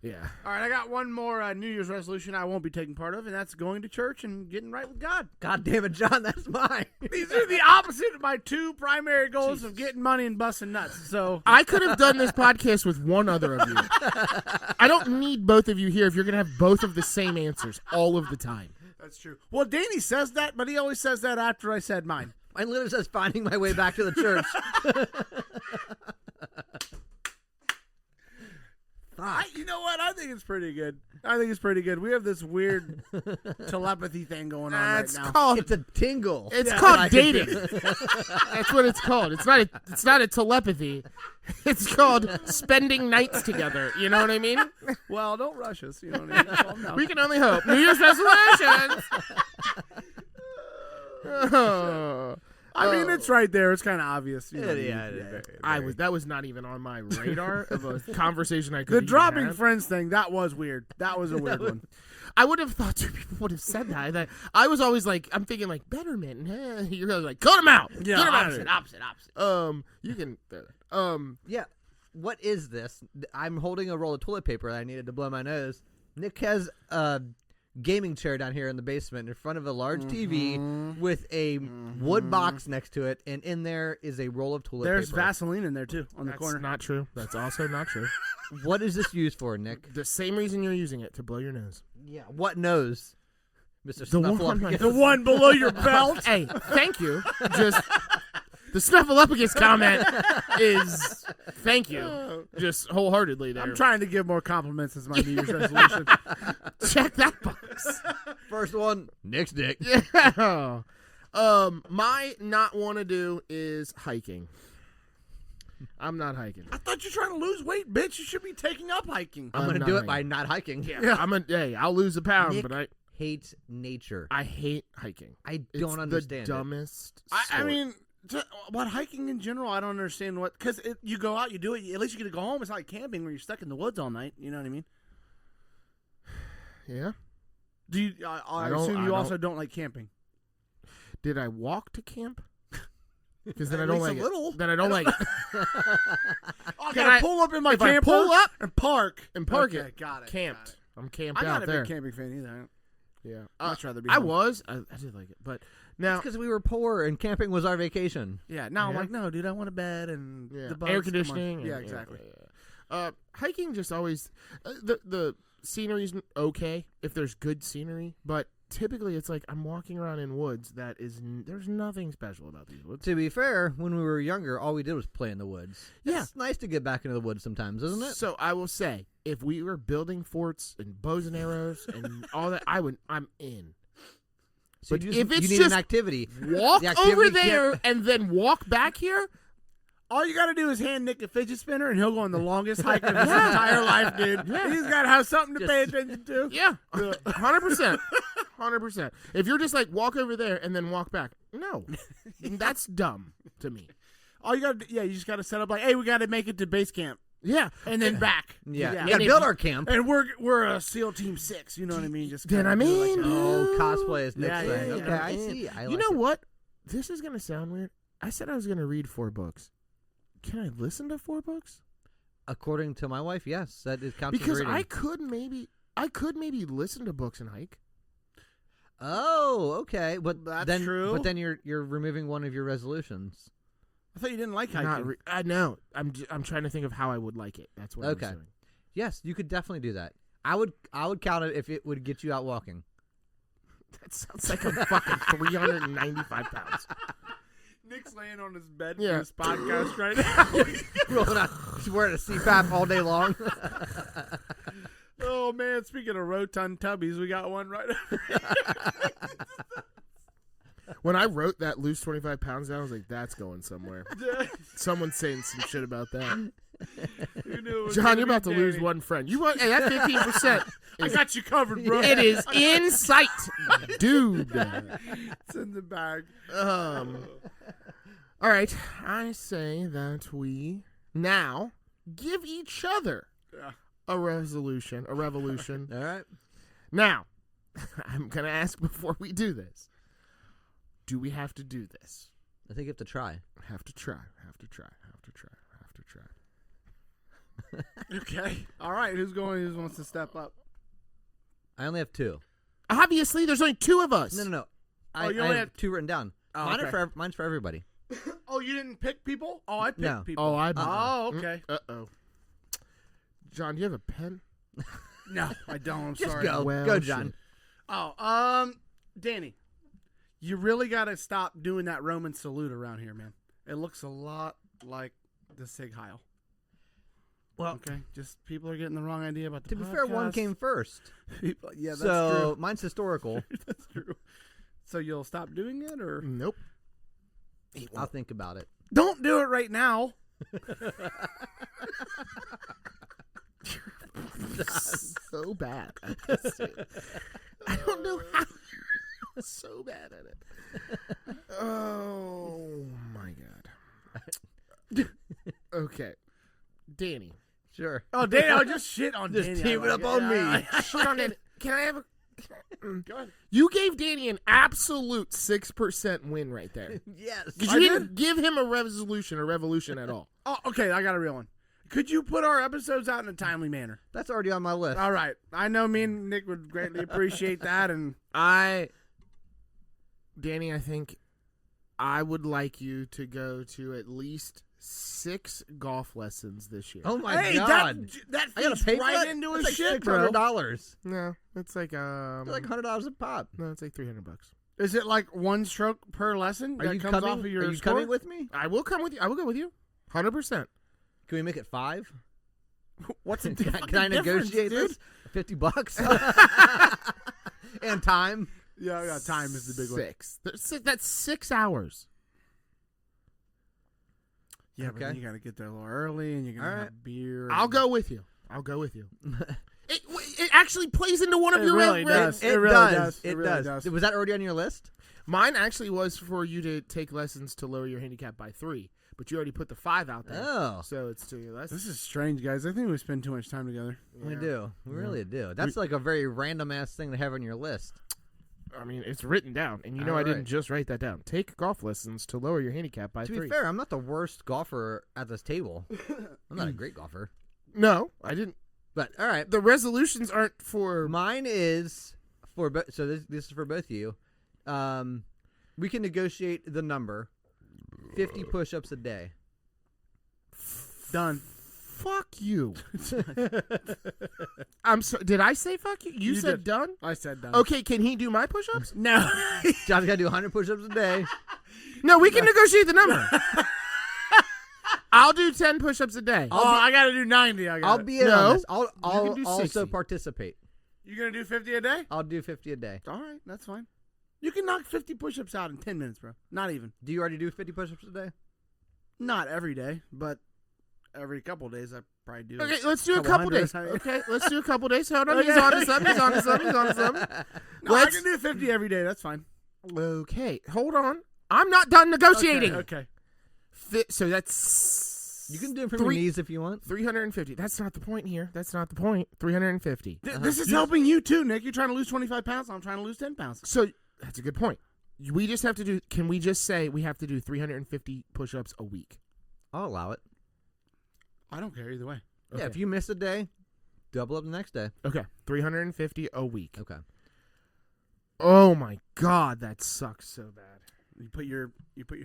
Yeah. All right, I got one more New Year's resolution I won't be taking part of, and that's going to church and getting right with God. God damn it, John, that's mine. These are the opposite of my two primary goals of getting money and busting nuts. So I could have done this podcast with one other of you. I don't need both of you here if you're going to have both of the same answers all of the time. that's true. Well, Danny says that, but he always says that after I said mine. Mine literally says finding my way back to the church. You know what? I think it's pretty good. We have this weird telepathy thing going on That's right now. called It's a tingle. It's Yeah. called I can dating. That's what it's called. It's not a telepathy. It's called spending nights together. You know what I mean? Well, don't rush us. You know what I mean? Calm down. We can only hope. New Year's resolutions. Oh. I mean, it's right there. It's kind of obvious. You know what I mean? Yeah, it is very, That was not even on my radar of a conversation I could. The even dropping have. friends thing, that was weird. That was a weird one. I would have thought two people would have said that. I was always like, I'm thinking like betterment. You're really like, cut him out. Yeah, Get him out of opposite, here. opposite. You can. Yeah. What is this? I'm holding a roll of toilet paper that I needed to blow my nose. Nick has a gaming chair down here in the basement in front of a large TV with a wood box next to it, and in there is a roll of toilet There's paper. Vaseline in there, too, on the That's corner. not true. That's also not true. What is this used for, Nick? The same reason you're using it, to blow your nose. Yeah. What nose? Mr. The one Snuffleupagus. The one below your belt. Hey, thank you. Just the Snuffleupagus comment is thank you. Just wholeheartedly there. I'm trying to give more compliments as my New Year's resolution. Check that box. First one, Nick's dick. Yeah. My not want to do is hiking. I'm not hiking. I thought you were trying to lose weight, bitch. You should be taking up hiking. I'm going to not do it hiking. by not hiking. Hey, I'll lose a pound, Nick but I hates nature. hate hiking. I It's don't understand the it. dumbest. I sport. mean, about hiking in general, I don't understand what. Because you go out, you do it. At least you get to go home. It's not like camping where you're stuck in the woods all night. You know what I mean? yeah. Do you? I don't- assume I you don't- also don't like camping. Did I walk to camp? Because then At I don't least a like little. it. Then I don't like it. I Can gotta I- pull up in my if I camper pull up and park and park Okay, it. Got it. Camped. got it. I'm camped I'm out not a there. big camping fan either. Yeah. I'd much rather be. I home. was. I did like it, but now It's because we were poor and camping was our vacation. Yeah. Now I'm Yeah. like, no, dude. I want a bed and yeah. the bugs, air come on. conditioning. Yeah, and- exactly. yeah. Hiking just always the scenery's okay if there's good scenery, but typically it's like I'm walking around in woods that is there's nothing special about these woods. To be fair, when we were younger, all we did was play in the woods. Yeah. It's nice to get back into the woods sometimes, isn't it? So I will say, if we were building forts and bows and arrows and all that, I'm in. So But you if it's you need just an activity. Walk The activity over can't- there and then walk back here. All you gotta do is hand Nick a fidget spinner, and he'll go on the longest hike of his entire life, dude. Yeah. He's gotta have something to Just- pay attention to. Yeah, 100%. 100%. If you're just like walk over there and then walk back, no, that's dumb to me. All you gotta, you just gotta set up like, hey, we gotta make it to base camp, Yeah, and then back. Yeah, Yeah. you gotta And build if- our camp. And we're a SEAL Team 6. You know what I mean? Just Then kinda I'm do it in, like that. Oh, cosplay is Nick's Yeah, thing. yeah, Okay, yeah. I see. I you like know it. what? This is gonna sound weird. I said I was gonna read 4 books. Can I listen to 4 books? According to my wife, yes, that is counts as Because reading. I could maybe listen to books and hike. Oh, okay, but That's then true. But then you're removing one of your resolutions. I thought you didn't like hiking. I know. I'm trying to think of how I would like it. That's what Okay. I was doing. Yes, you could definitely do that. I would count it if it would get you out walking. That sounds like I'm fucking 395 pounds. Nick's laying on his bed Yeah. for this podcast right now. Rolling out, she's wearing a CPAP all day long. Oh man! Speaking of rotund tubbies, we got one right over here. When I wrote that lose 25 pounds down, I was like, that's going somewhere. Someone's saying some shit about that. Who knew it was John, gonna you're be about to lose Danny? 1 friend. You want? Hey, that 15%. I got you covered, bro. It is in sight, dude. It's in the bag. All right, I say that we now give each other Yeah. a revolution. All right. Now, I'm going to ask before we do this. Do we have to do this? I think you have to try. Have to try. Okay. All right. Who wants to step up? I only have 2. Obviously, there's only 2 of us. No. Oh, you I only have have 2 written down. Oh, Mine's for everybody. Oh, you didn't pick people? Oh, I picked No. people. Oh, I. Oh, okay. Uh-oh. John, do you have a pen? No, I don't. I'm Just sorry. go. Well, Go, John. shit. Oh, Danny, you really got to stop doing that Roman salute around here, man. It looks a lot like the Sig Heil. Well, Okay, just people are getting the wrong idea about the to be fair, one podcast. came first. People, yeah, that's So true. mine's historical. That's true. So you'll stop doing it, or Nope. I'll think about it. don't do it right now? So bad at this, dude. I don't know how. So bad at it. Oh my god. Okay, Danny. Sure. Oh, Danny, I'll just shit on Just Danny. team I it up like on me. Shit on Danny. Can I have a? Go ahead. You gave Danny an absolute 6% win right there. Yes. Because I you did? didn't give him a revolution at all. Oh, okay, I got a real one. Could you put our episodes out in a timely manner? That's already on my list. All right. I know me and Nick would greatly appreciate that. And Danny, I think I would like you to go to at least 6 golf lessons this year. Oh my hey, god. that I gotta feeds pay for right that? into That's his like shit, bro. $600. No, it's like They're like $100 a pop. no, it's like $300. Is it like one stroke per lesson Are that you comes coming? off of your Are you score? coming with me? I will come with you. I will go with you. 100%. Can we make it 5? What's the Can I negotiate difference, this? $50 and time. dude? Yeah, time is the big one. 6. That's 6 hours. Yeah, but then Okay. you got to get there a little early, and you're gonna All right. have beer. I'll and- go with you. It actually plays into one of It your really does. It really does. does. It It really does. does. Was that already on your list? Mine actually was for you to take lessons to lower your handicap by 3, but you already put the 5 out there. Oh, So it's 2 less. This is strange, guys. I think we spend too much time together. we Yeah. do. We really do. That's like a very random ass thing to have on your list. I mean, it's written down, and you know I All didn't right. just write that down. Take golf lessons to lower your handicap by To 3. be fair, I'm not the worst golfer at this table. I'm not a great golfer. No, I didn't. But all right, The resolutions aren't for. mine is for so this is for both of you. We can negotiate the number 50 push-ups a day. Done. Fuck you. I'm sorry. Did I say fuck you? You You said did. done? I said done. Okay, can he do my push-ups? No. John's got to do 100 push-ups a day. No, we can negotiate the number. I'll do 10 push-ups a day. I got to do 90. I'll be in No. on this. I'll can do also 60. participate. You gonna do 50 a day? I'll do 50 a day. All right, that's fine. You can knock 50 push-ups out in 10 minutes, bro. Not even. Do you already do 50 push-ups a day? Not every day, but every couple of days I probably do. Okay, let's do a Couple couple hundred. days. Okay, let's do a couple days. Hold on, Okay. he's on to something. He's on to something. He's on to something. No, I Let's- can do 50 every day. That's fine. Okay, hold on. I'm not done negotiating. Okay. So that's You can do it from your knees if you want. 350. That's not the point here. That's not the point. 350. This is helping you too, Nick. You're trying to lose 25 pounds. I'm trying to lose 10 pounds. So that's a good point. We just have to do. Can we just say we have to do 350 push-ups a week? I'll allow it. I don't care either way. Yeah, Okay. if you miss a day, double up the next day. Okay, 350 a week. Okay. Oh my God, that sucks so bad. You put your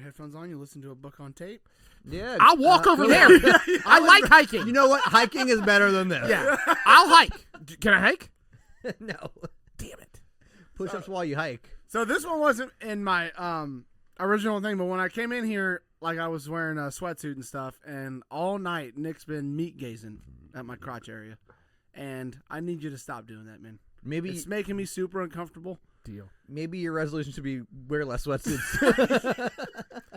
headphones on. You listen to a book on tape. Yeah. I'll walk over there. I like hiking. You know what? Hiking is better than this. Yeah, I'll hike. Can I hike? No. Damn it. Push-ups while you hike. So this one wasn't in my original thing, but when I came in here, like I was wearing a sweatsuit and stuff, and all night Nick's been meat gazing at my crotch area, and I need you to stop doing that, man. Maybe It's making me super uncomfortable. Deal. maybe your resolution should be wear less sweatsuits.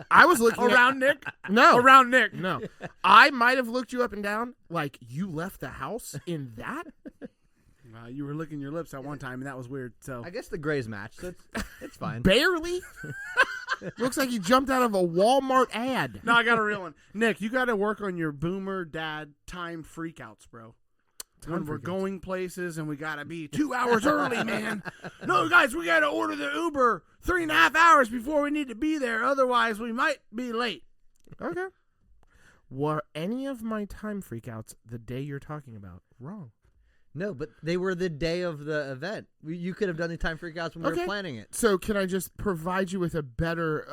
I was looking Around Nick, No. around Nick. No. I might have looked you up and down like you left the house in that. You were licking your lips at one time, and that was weird. So I guess the grays match. So it's fine. Barely. Looks like you jumped out of a Walmart ad. no, I got a real one. Nick, you got to work on your boomer dad time freakouts, bro. when Time we're freakouts. going places and we gotta be 2 hours early, man. No, guys, we gotta order the Uber 3.5 hours before we need to be there. Otherwise, we might be late. Okay. Were any of my time freakouts the day you're talking about wrong? No, but they were the day of the event. You could have done the time freakouts when we Okay. were planning it. So can I just provide you with a better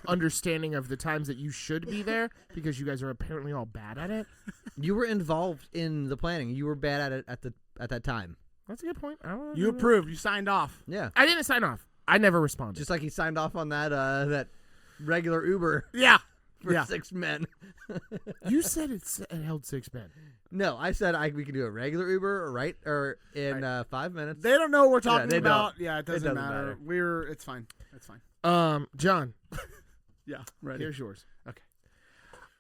understanding of the times that you should be there because you guys are apparently all bad at it? You were involved in the planning. You were bad at it at that time. That's a good point. I don't know. You approved. You signed off. Yeah, I didn't sign off. I never responded. just like he signed off on that regular Uber Yeah. for Yeah. 6 men. You said it held 6 men. No, I said we could do a regular Uber or in 5 minutes. They don't know what we're talking they about. don't. Yeah, it doesn't, doesn't matter. matter. It's fine. It's fine. John, Yeah, ready. here's yours. Okay.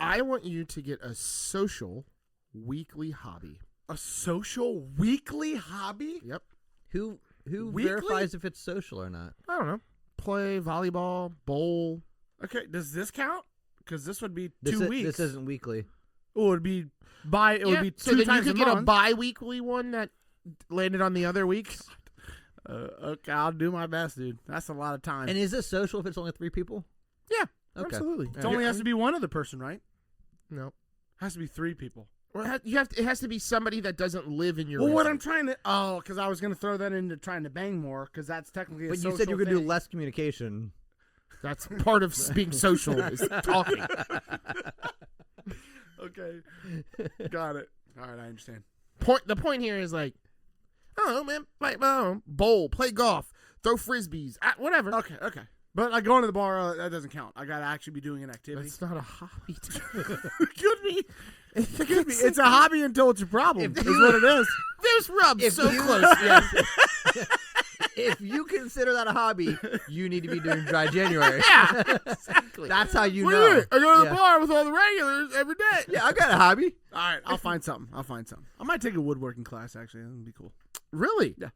I want you to get a social weekly hobby. A social weekly hobby? Yep. Who Weekly? verifies if it's social or not? I don't know. Play volleyball, bowl. Okay, does this count? Because this would be This 2 weeks. This isn't weekly. Oh, it would be It would be so two then times you could a get a month. bi-weekly one that landed on the other week. Okay, I'll do my best, dude. That's a lot of time. And is it social if it's only 3 people? Yeah, Okay. absolutely. it only has to be one other person, right? No. Has to be 3 people. Well, it has to be somebody that doesn't live in your. Well, what I'm residence. trying to because I was going to throw that into trying to bang more because that's technically. But a you said social you were going to do thing. less communication. That's part of being social is talking. Okay, got it. All right, I understand. The point here is like, oh man, play bowl, play golf, throw frisbees, whatever. Okay. But like going to the bar, that doesn't count. I got to actually be doing an activity. That's not a hobby. Could be. It could be. It's a hobby until it's a problem. Is what it is. There's rubs If so you- close. Yes. If you consider that a hobby, you need to be doing dry January. Yeah, exactly. That's how you What do know. mean? I go to the Yeah. bar with all the regulars every day. Yeah, I got a hobby. All right, I'll find something. I might take a woodworking class. Actually, that would be cool. Really? Yeah.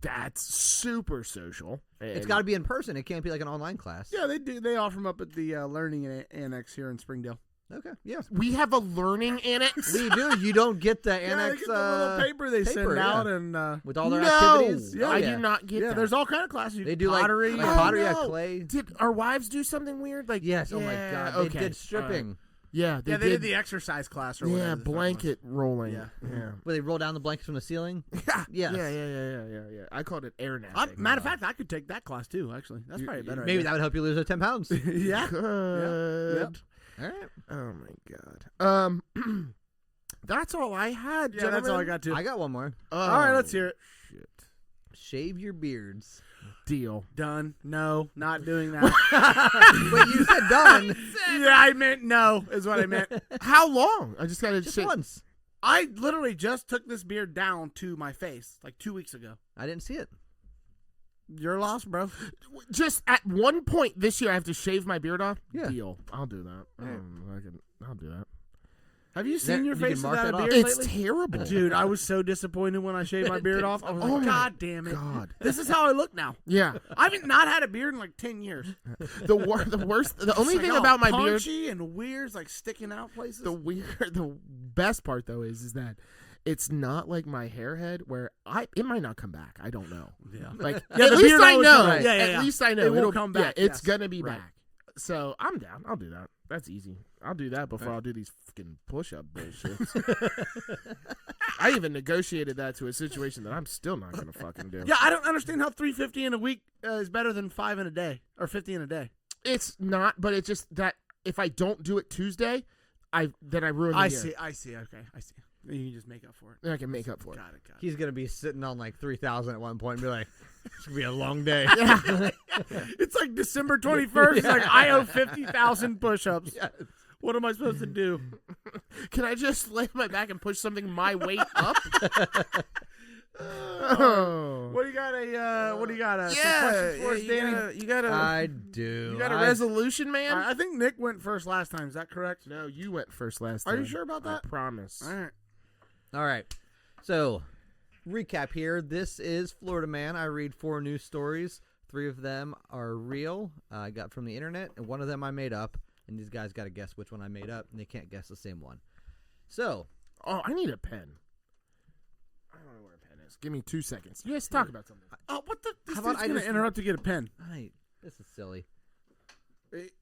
That's super social. It's got to be in person. It can't be like an online class. Yeah, they do. They offer them up at the Learning Annex here in Springdale. Okay. Yeah. We have a learning annex. We do. You don't get the Yeah, they annex get the little paper they send paper, out, yeah. and with all their no, activities. Yeah, I yeah. do not get yeah, that. there's all kind of classes. You They can do pottery. like Oh, pottery, no. clay. Did our wives do something weird? Like Yes. Oh my yeah, God. Okay. They did stripping. Yeah, yeah, they did the exercise class or whatever. yeah the fuck it was. blanket rolling. Yeah. yeah. Where they roll down the blankets from the ceiling. Yeah, Yes. yeah. I called it air napping. Matter of fact, I could take that class too. Actually, that's probably a better. Maybe that would help you lose those 10 pounds. that. Yeah. good. All right. Oh my god. That's all I had. Yeah, that's all I gentlemen. got too. I got one more. Oh, All right, let's hear it. Shit. Shave your beards. Deal. Done. No, not doing that. Wait, you said done. Yeah, I meant no. Is what I meant. How long? I just gotta Just say. once. I literally just took this beard down to my face like 2 weeks ago. I didn't see it. You're lost, bro. Just at one point this year, I have to shave my beard off. Yeah. Deal. I'll do that. I'll do that. Have you seen That- your you can face mark without a that off. beard It's lately? terrible, Dude, I was so disappointed when I shaved my beard off. I was Oh like, my God damn it. God. This is how I look now. Yeah. I haven't not had a beard in like 10 years. The worst. The only It's like thing all about my beard. punchy and weird, it's like sticking out places. The best part though is that it's not like my hair head where it might not come back. I don't know. yeah. Like Yeah, at the least beard I always know. comes back. Yeah, At yeah. least I know It will it'll come yeah, back, it's yes. gonna be Right. back. So I'm down. I'll do that. That's easy. I'll do that before I'll do these fucking push-up bullshits. I even negotiated that to a situation that I'm still not gonna fucking do. Yeah, I don't understand how 350 in a week is better than 5 in a day or 50 in a day. It's not, but it's just that if I don't do it Tuesday, I ruin the I year. see. Okay, I see. Then you can just make up for it. Then I can make up for it. Got it. He's going to be sitting on like 3,000 at one point and be like, it's going to be a long day. It's like December 21st. It's like I owe 50,000 push-ups. Yes. What am I supposed to do? Can I just lay on my back and push something my weight up? Oh. What do you got? What do you got? Some Yeah, questions for us, Danny? you got a I do. you got a resolution, man. I think Nick went first last time. Is that correct? No, you went first last Are time. you sure about that? I promise. All right. All right. So, recap here. This is Florida Man. I read 4 news stories. 3 of them are real. I got from the internet, and 1 of them I made up. And these guys got to guess which one I made up, and they can't guess the same one. So, Oh, I need a pen. I don't know where a pen is. Give me 2 seconds. You guys talk about something. Oh, what the? This How about dude's I gonna just- interrupt to get a pen. This is silly.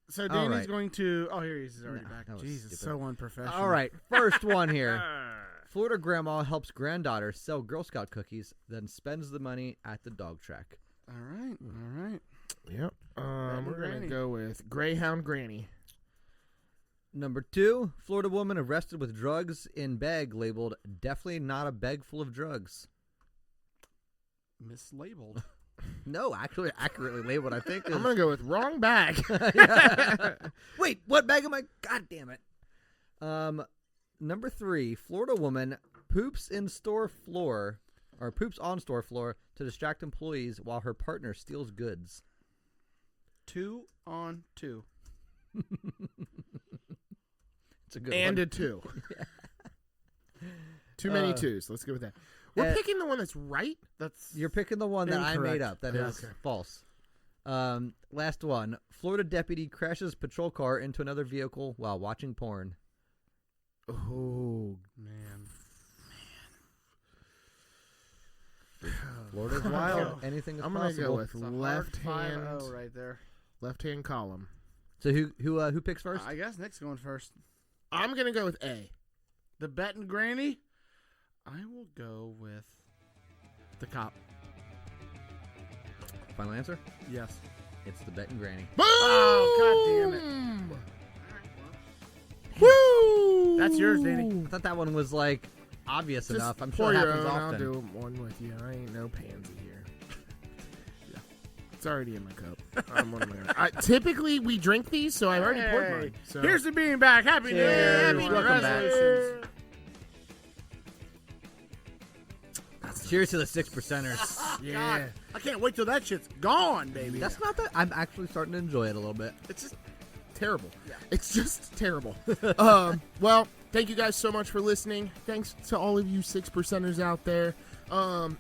So Danny's right. going to. Oh, here he is. He's already No, back. that was Jesus, stupid. so unprofessional. All right, first one here. Florida grandma helps granddaughter sell Girl Scout cookies, then spends the money at the dog track. All right. All right. Yep. We're going Granny. to go with Greyhound Granny. Number 2, Florida woman arrested with drugs in bag labeled definitely not a bag full of drugs. Mislabeled. No, actually accurately labeled, I think. I'm going to go with wrong bag. Wait, what bag am I? God damn it. Number 3, Florida woman poops on store floor to distract employees while her partner steals goods. 2 on 2. It's a good And one. a 2. Too many 2s. Let's go with that. We're picking the one that's right? You're picking the one that I made Incorrect. up. That Yeah, is okay. false. Last one. Florida deputy crashes patrol car into another vehicle while watching porn. Oh, Man. Florida's wild. Anything is I'm going to possible. go with It's a hard left 5-0 hand, right there. left hand column. So who picks first? I guess Nick's going first. I'm going to go with A. The betting granny. I will go with the cop. Final answer? Yes. It's the betting granny. Boom! Oh, God damn it. Woo! That's yours, Danny. I thought that one was like obvious Just enough. I'm pour sure it your happens own. often. I'll do one with you. I ain't no pansy here. Yeah. It's already in my cup. What am I gonna- typically, we drink these, so I've already poured mine. So. Here's the beanbag. Happy New Year. Cheers. Happy New Year. Welcome back. Resolutions. Cheers to the 6%ers. Yeah. I can't wait till that shit's gone, baby. That's not that. I'm actually starting to enjoy it a little bit. It's just terrible. It's just terrible. Well, thank you guys so much for listening. Thanks to all of you 6%ers out there.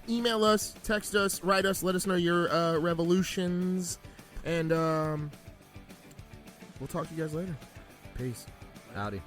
Email us, text us, write us, let us know your revolutions. And we'll talk to you guys later. Peace. Howdy.